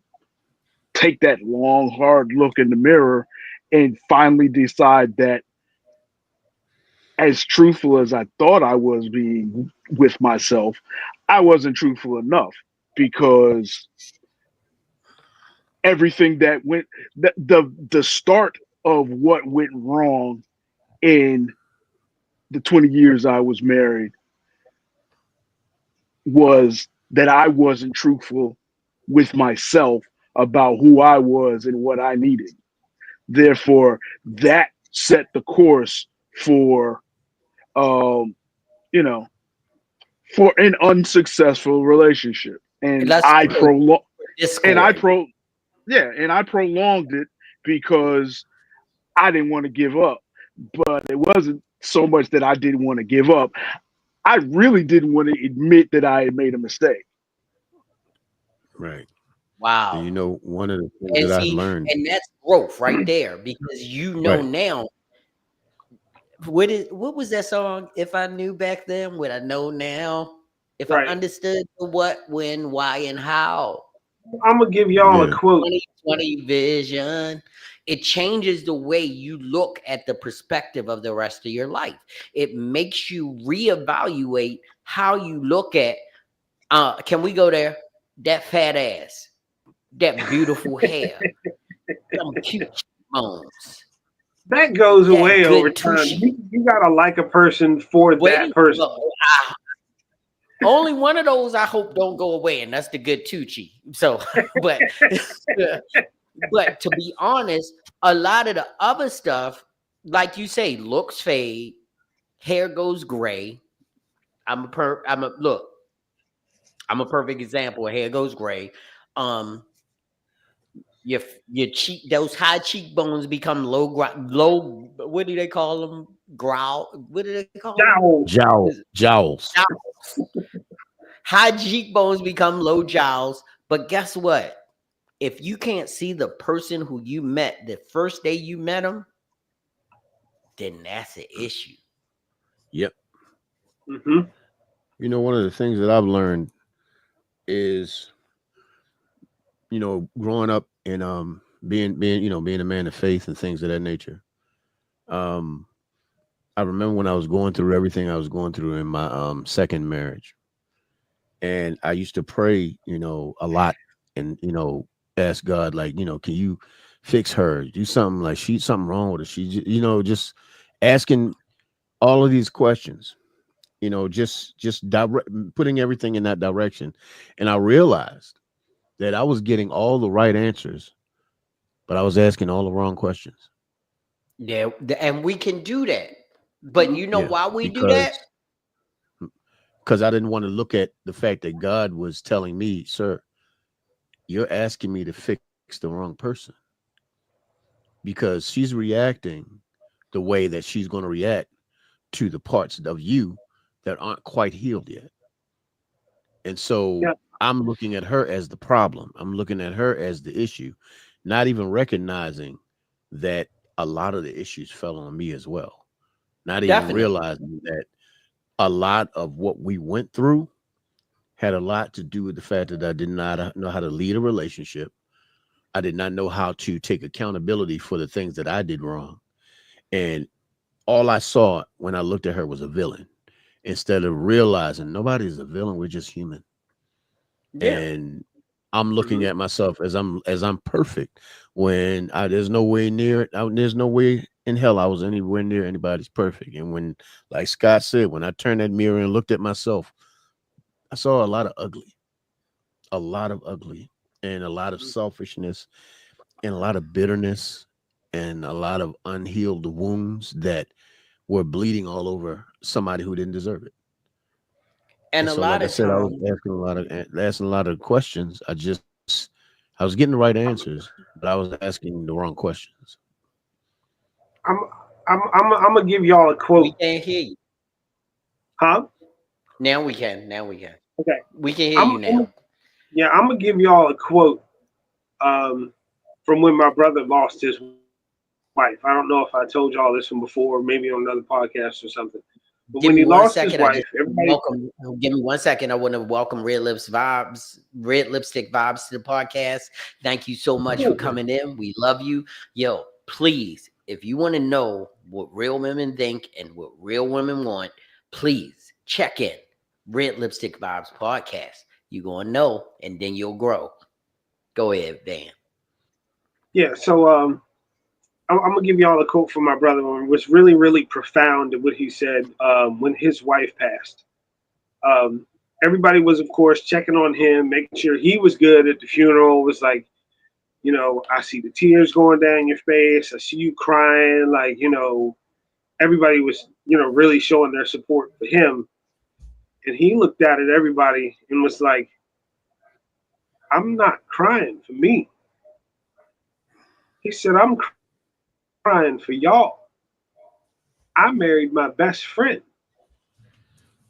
Speaker 6: take that long, hard look in the mirror and finally decide that, as truthful as I thought I was being with myself, I wasn't truthful enough, because everything that went, the start of what went wrong in the 20 years I was married was that I wasn't truthful with myself about who I was and what I needed. Therefore, that set the course for, um, you know, for an unsuccessful relationship. And
Speaker 3: Let's
Speaker 6: I prolong, and I
Speaker 3: discord.
Speaker 6: pro, yeah, and I prolonged it because I didn't want to give up. But it wasn't so much that I didn't want to give up. I really didn't want to admit that I had made a mistake.
Speaker 12: Right. And
Speaker 3: Wow.
Speaker 12: you know, one of the things
Speaker 3: And
Speaker 12: that I've
Speaker 3: see,
Speaker 12: learned.
Speaker 3: and that's growth right there, because you know
Speaker 12: Right.
Speaker 3: now what was that song? If I knew back then what I know now, if I
Speaker 4: Right.
Speaker 3: understood the what, when, why, and how.
Speaker 4: I'm gonna give y'all a
Speaker 12: Yeah.
Speaker 4: quote.
Speaker 3: 2020 vision. It changes the way you look at the perspective of the rest of your life. It makes you reevaluate how you look at can we go there? That fat ass, that beautiful hair, them cute cheekbones,
Speaker 4: That goes
Speaker 3: that
Speaker 4: away over
Speaker 3: good
Speaker 4: time.
Speaker 3: tushy.
Speaker 4: You gotta like a person for that
Speaker 3: Wait,
Speaker 4: person.
Speaker 3: only one of those I hope don't go away, and that's the good Tucci. So, but but to be honest, a lot of the other stuff, like you say, looks fade, hair goes gray. Look. I'm a perfect example. Hair goes gray. Um, your cheek, those high cheekbones become low. What do they call them? Growl. What do they call them?
Speaker 12: Jowls.
Speaker 3: High cheekbones become low jowls. But guess what? If you can't see the person who you met the first day you met them, then that's an issue.
Speaker 12: Yep.
Speaker 4: Mm-hmm.
Speaker 12: You know, one of the things that I've learned is, you know, growing up and being a man of faith and things of that nature. Um, I remember when I was going through everything I was going through in my second marriage, and I used to pray, you know, a lot, and ask God, like, can you fix her, do something, like she's something wrong with her, just asking all of these questions, just putting everything in that direction. And I realized that I was getting all the right answers, but I was asking all the wrong questions.
Speaker 3: Yeah, and we can do that. But you know
Speaker 12: Yeah,
Speaker 3: why we do that?
Speaker 12: because I didn't want to look at the fact that God was telling me, sir, you're asking me to fix the wrong person, because she's reacting the way that she's going to react to the parts of you that aren't quite healed yet. And so I'm looking at her as the problem. I'm looking at her as the issue, not even recognizing that a lot of the issues fell on me as well. Not even realizing that a lot of what we went through had a lot to do with the fact that I did not know how to lead a relationship. I did not know how to take accountability for the things that I did wrong. And all I saw when I looked at her was a villain, instead of realizing nobody's a villain. We're just human.
Speaker 3: Yeah.
Speaker 12: And I'm looking at myself as I'm perfect when there's no way near there's no way in hell I was anywhere near anybody's perfect. And when, like Scott said, when I turned that mirror and looked at myself, I saw a lot of ugly, and a lot of selfishness and a lot of bitterness and a lot of unhealed wounds that were bleeding all over somebody who didn't deserve it.
Speaker 3: And
Speaker 12: And
Speaker 3: a
Speaker 12: so,
Speaker 3: lot
Speaker 12: like I
Speaker 3: of
Speaker 12: said, I was
Speaker 3: times,
Speaker 12: asking a lot of questions. I was getting the right answers, but I was asking the wrong questions.
Speaker 4: I'm I'm gonna give y'all a
Speaker 3: we
Speaker 4: quote,
Speaker 3: can't hear you.
Speaker 4: huh?
Speaker 3: Now we can. Now we can.
Speaker 4: Okay.
Speaker 3: We can hear you now.
Speaker 4: Yeah, I'm gonna give y'all a quote from when my brother lost his wife. I don't know if I told y'all this one before, maybe on another podcast or something. But
Speaker 3: Give
Speaker 4: when
Speaker 3: me
Speaker 4: he
Speaker 3: one
Speaker 4: lost his
Speaker 3: second. I
Speaker 4: wife,
Speaker 3: just
Speaker 4: everybody.
Speaker 3: welcome. Give me 1 second. I want to welcome Red Lipstick Vibes to the podcast. Thank you so much for coming in. We love you. Yo, please, if you want to know what real women think and what real women want, please check in Red Lipstick Vibes podcast. You're gonna know, and then you'll grow. Go ahead, Van.
Speaker 4: Yeah, so I'm gonna give y'all a quote from my brother. It was really, really profound in what he said when his wife passed. Um, Everybody was, of course, checking on him, making sure he was good at the funeral. It was like, I see the tears going down your face. I see you crying. Like, everybody was, really showing their support for him. And he looked out at everybody and was like, I'm not crying for me. He said, I'm crying for y'all. I married my best friend.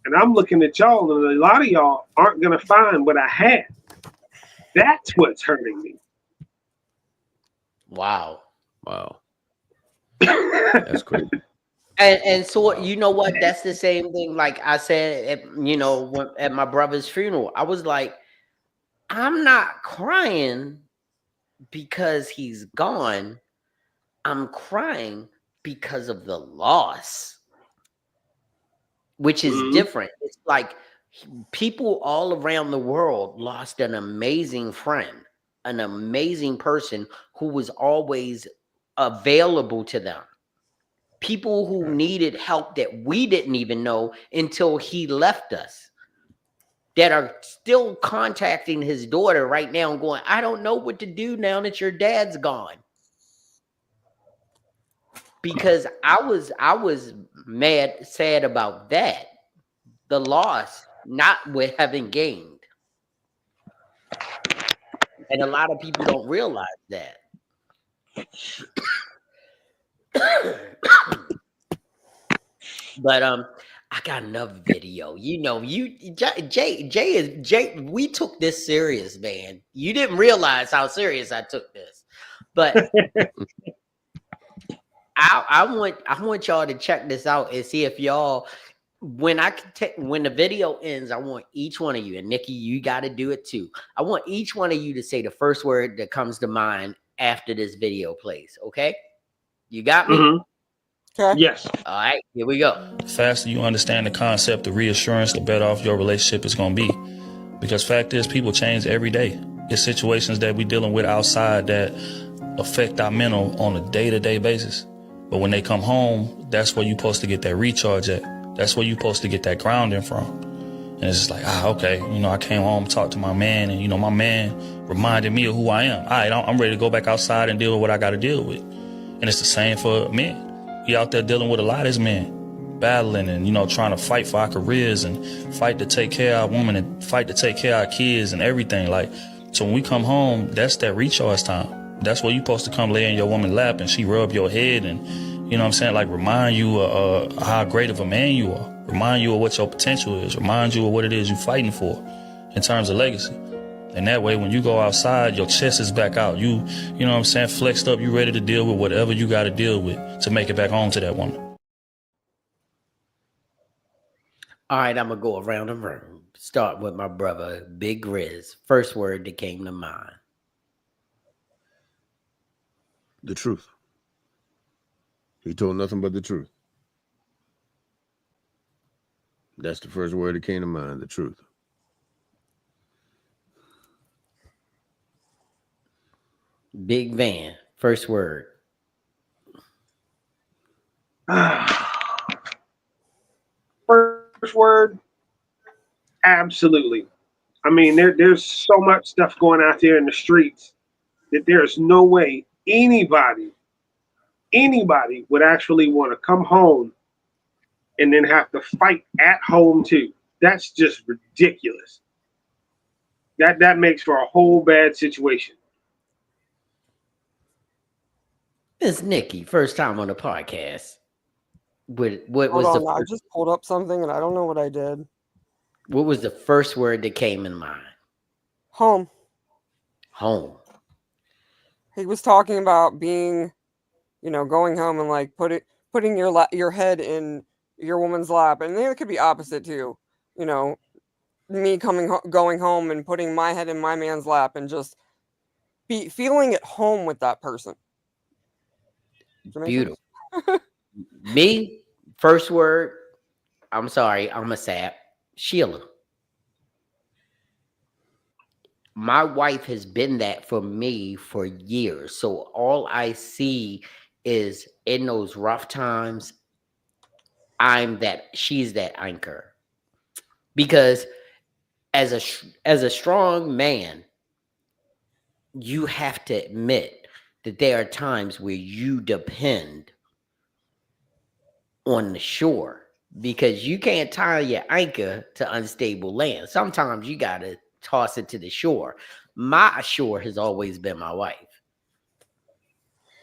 Speaker 4: And I'm looking at y'all, and a lot of y'all aren't going to find what I had. That's what's hurting me.
Speaker 3: Wow.
Speaker 12: Wow. That's crazy.
Speaker 3: And so you know what? That's the same thing. Like I said, at my brother's funeral, I was like, I'm not crying because he's gone. I'm crying because of the loss, which is different. It's like people all around the world lost an amazing friend, an amazing person who was always available to them. People who needed help that we didn't even know until he left us, that are still contacting his daughter right now and going, I don't know what to do now that your dad's gone. Because I was sad about that. The loss, not with having gained. And a lot of people don't realize that. But I got another video. Jay, we took this serious, man. You didn't realize how serious I took this. But I want y'all to check this out and see if y'all, when the video ends, I want each one of you, and Nikki, you got to do it too. I want each one of you to say the first word that comes to mind after this video plays. Okay, you got me?
Speaker 7: Okay.
Speaker 4: Yes.
Speaker 3: All right, here we go.
Speaker 10: The faster you understand the concept of reassurance, the better off your relationship is going to be. Because fact is, people change every day. It's situations that we're dealing with outside that affect our mental on a day-to-day basis. But when they come home, that's where you're supposed to get that recharge at. That's where you're supposed to get that grounding from. And it's just like, okay, I came home, talked to my man, and, my man reminded me of who I am. All right, I'm ready to go back outside and deal with what I got to deal with. And it's the same for men. We out there dealing with a lot as men, battling and, trying to fight for our careers and fight to take care of our women and fight to take care of our kids and everything. Like, so when we come home, that's that recharge time. That's where you're supposed to come lay in your woman's lap and she rub your head and, like remind you how great of a man you are. Remind you of what your potential is. Remind you of what it is you're fighting for in terms of legacy. And that way, when you go outside, your chest is back out. You flexed up. You ready to deal with whatever you got to deal with to make it back home to that woman.
Speaker 3: All right, I'm going to go around the room. Start with my brother, Big Riz. First word that came to mind.
Speaker 12: The truth. He told nothing but the truth. That's the first word that came to mind, the truth.
Speaker 3: Big Van, first word.
Speaker 4: First word, absolutely. I mean, there's so much stuff going out there in the streets that there's no way anybody would actually want to come home and then have to fight at home too. That's just ridiculous. That makes for a whole bad situation.
Speaker 3: Miss Nikki, first time on the podcast. What
Speaker 7: Hold
Speaker 3: was the
Speaker 7: on, I
Speaker 3: first,
Speaker 7: just pulled up something and I don't know what I did.
Speaker 3: what was the first word that came in mind?
Speaker 7: Home.
Speaker 3: Home.
Speaker 7: He was talking about being, going home and like putting your head in your woman's lap, and then it could be opposite too. You know, me going home and putting my head in my man's lap and just be feeling at home with that person. Does that make sense?
Speaker 3: Beautiful. Me, first word, I'm sorry, I'm a sap. Sheila. My wife has been that for me for years. So all I see is in those rough times, she's that anchor. Because as a strong man, you have to admit that there are times where you depend on the shore because you can't tie your anchor to unstable land. Sometimes you got to toss it to the shore. My shore has always been my wife.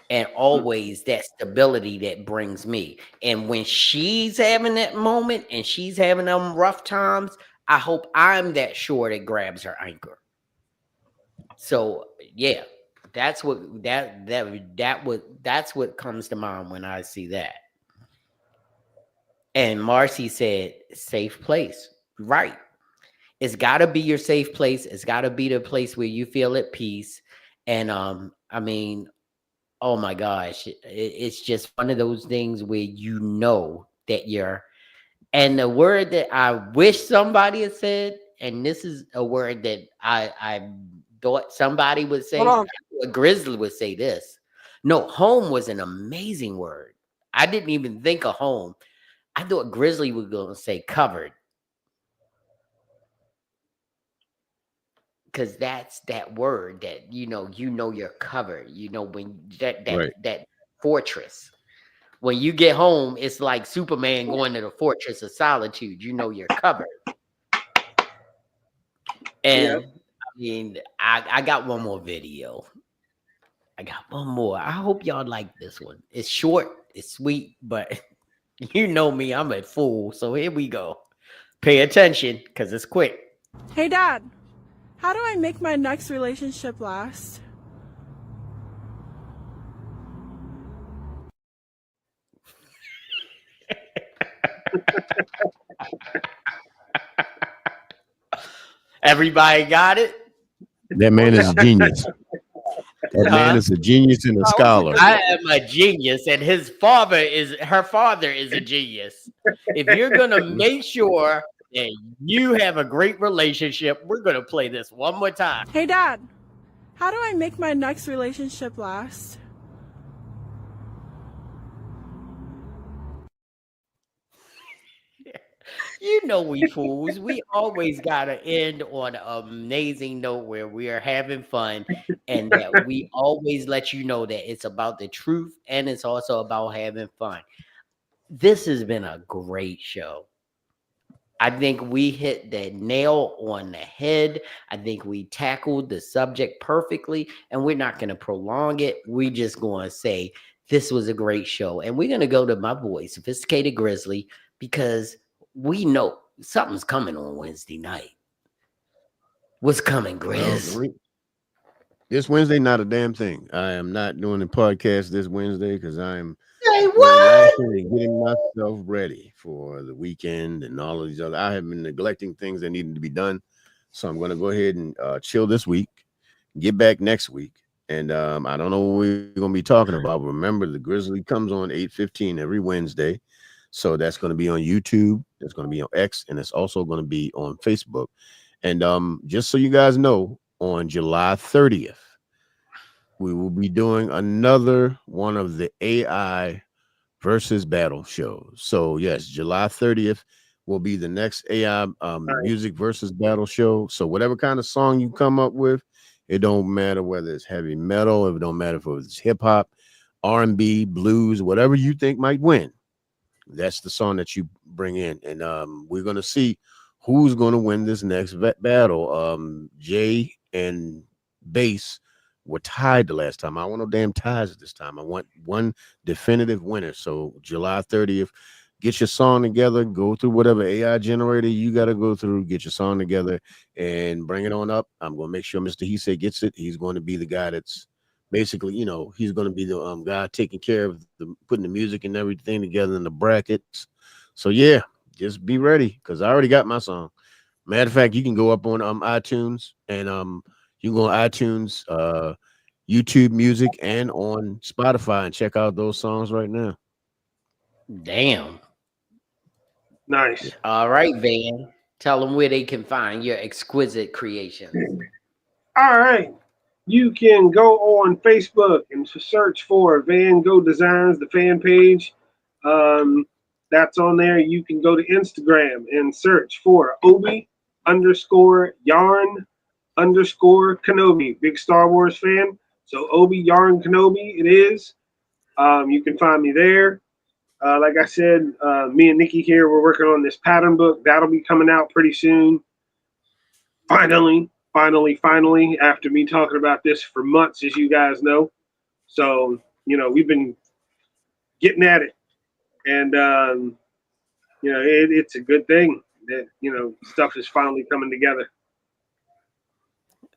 Speaker 3: And always that stability that brings me. And when she's having that moment and she's having them rough times, I hope I'm that shore that grabs her anchor. So yeah, that's what comes to mind when I see that. And Marcy said, safe place. Right. It's got to be your safe place. It's got to be the place where you feel at peace. And I mean, oh my gosh, it's just one of those things where you know that you're. And the word that I wish somebody had said, and this is a word that I thought somebody would say, a Grizzly would say this. No, home was an amazing word. I didn't even think of home. I thought Grizzly was going to say covered. Because that's that word that, you're covered. When that fortress. When you get home, it's like Superman going to the fortress of solitude. You're covered. And I mean, I got one more video. I got one more. I hope y'all like this one. It's short, it's sweet, but you know me, I'm a fool. So here we go. Pay attention because it's quick.
Speaker 17: Hey, Dad, how do I make my next relationship last?
Speaker 3: Everybody got it?
Speaker 12: That man is a genius. That man is a genius and a scholar.
Speaker 3: I am a genius, and her father is a genius. If you're gonna make sure that you have a great relationship, we're gonna play this one more time.
Speaker 17: Hey, Dad, how do I make my next relationship last?
Speaker 3: We fools. We always gotta end on an amazing note where we are having fun, and that we always let you know that it's about the truth and it's also about having fun. This has been a great show. I think we hit the nail on the head. I think we tackled the subject perfectly, and we're not going to prolong it. We're just going to say this was a great show, and we're going to go to my boy, Sophisticated Grizzly, because we know something's coming on Wednesday night. What's coming, Grizz?
Speaker 12: This Wednesday, not a damn thing. I am not doing the podcast this Wednesday because I'm
Speaker 3: relaxing
Speaker 12: and getting myself ready for the weekend and all of these other. I have been neglecting things that needed to be done, so I'm going to go ahead and chill this week, get back next week, and I don't know what we're going to be talking about. But remember, the Grizzly comes on 8:15 every Wednesday, so that's going to be on YouTube, that's going to be on X, and it's also going to be on Facebook. And just so you guys know, on July 30th, we will be doing another one of the AI versus battle shows. So yes, July 30th will be the next AI music versus battle show. So whatever kind of song you come up with, it don't matter whether it's heavy metal, it don't matter if it's hip hop, R&B, blues, whatever you think might win. That's the song that you bring in, and we're gonna see who's gonna win this next battle. Jay and Bass were tied the last time. I want no damn ties this time. I want one definitive winner. So July 30th, get your song together, go through whatever AI generator you got to go through, get your song together, and bring it on up. I'm gonna make sure Mr. He gets it. He's going to be the guy that's basically, he's going to be the guy taking care of putting the music and everything together in the brackets. So yeah, just be ready because I already got my song. Matter of fact, you can go up on iTunes and you can go on iTunes, YouTube Music, and on Spotify and check out those songs right now.
Speaker 3: Damn.
Speaker 4: Nice.
Speaker 3: All right, Van. Tell them where they can find your exquisite creations.
Speaker 4: All right. You can go on Facebook and search for Van Gogh Designs, the fan page. That's on there. You can go to Instagram and search for Obi_Yarn_Kenobi. Big Star Wars fan. So Obi Yarn Kenobi it is. You can find me there. Like I said, me and Nikki here, we're working on this pattern book. That'll be coming out pretty soon. Finally, after me talking about this for months, as you guys know. So, we've been getting at it. And, it's a good thing that, stuff is finally coming together.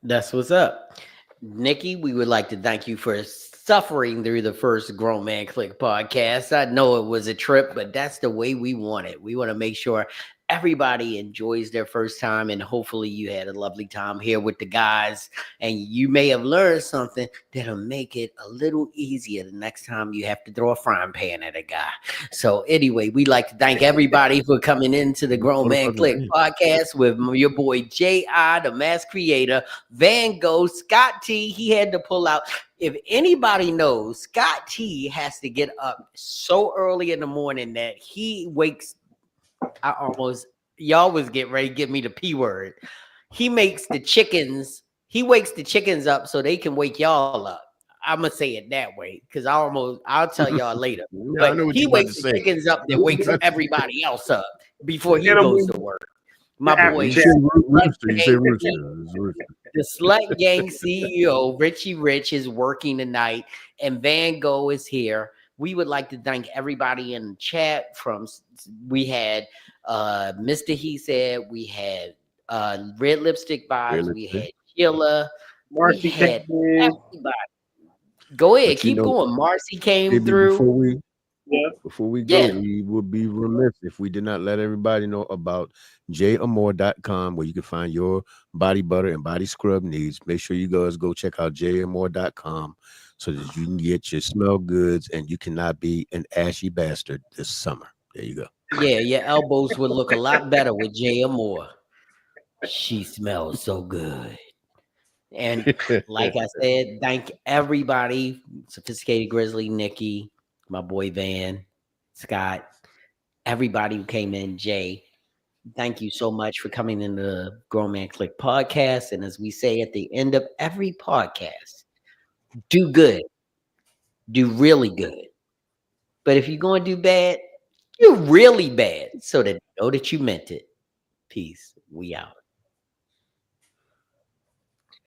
Speaker 3: That's what's up. Nikki, we would like to thank you for suffering through the first Grown Man Clique podcast. I know it was a trip, but that's the way we want it. We want to make sure everybody enjoys their first time, and hopefully you had a lovely time here with the guys, and you may have learned something that'll make it a little easier the next time you have to throw a frying pan at a guy. So anyway, we'd like to thank everybody for coming into the Grown Man Clique podcast with your boy J.I., the mass creator, Van Gogh, Scott T. He had to pull out. If anybody knows, Scott T has to get up so early in the morning that he wakes. Y'all was getting ready to give me the P word. He makes the chickens. He wakes the chickens up so they can wake y'all up. I'm gonna say it that way because I'll tell y'all later.
Speaker 12: Yeah,
Speaker 3: but he wakes the chickens up that wakes everybody else up before he goes to work. My boy, the Slut Gang CEO, Richie Rich, is working tonight, and Van Gogh is here. We would like to thank everybody in the chat. We had Mr. He Said, we had Red Lipstick Vibes, we had Sheila, we had everybody. Go ahead, keep going. Marcy came through.
Speaker 12: Before we go, we would be remiss if we did not let everybody know about jamore.com, where you can find your body butter and body scrub needs. Make sure you guys go check out jamore.com so that you can get your smell goods and you cannot be an ashy bastard this summer. There you go.
Speaker 3: Yeah, your elbows would look a lot better with Jay Moore. She smells so good. And like I said, thank everybody, Sophisticated Grizzly, Nikki, my boy Van, Scott, everybody who came in, Jay. Thank you so much for coming in the Grown Man Clique podcast. And as we say at the end of every podcast, do good. Do really good. But if you're going to do bad, you're really bad so that you know that you meant it. Peace. We out.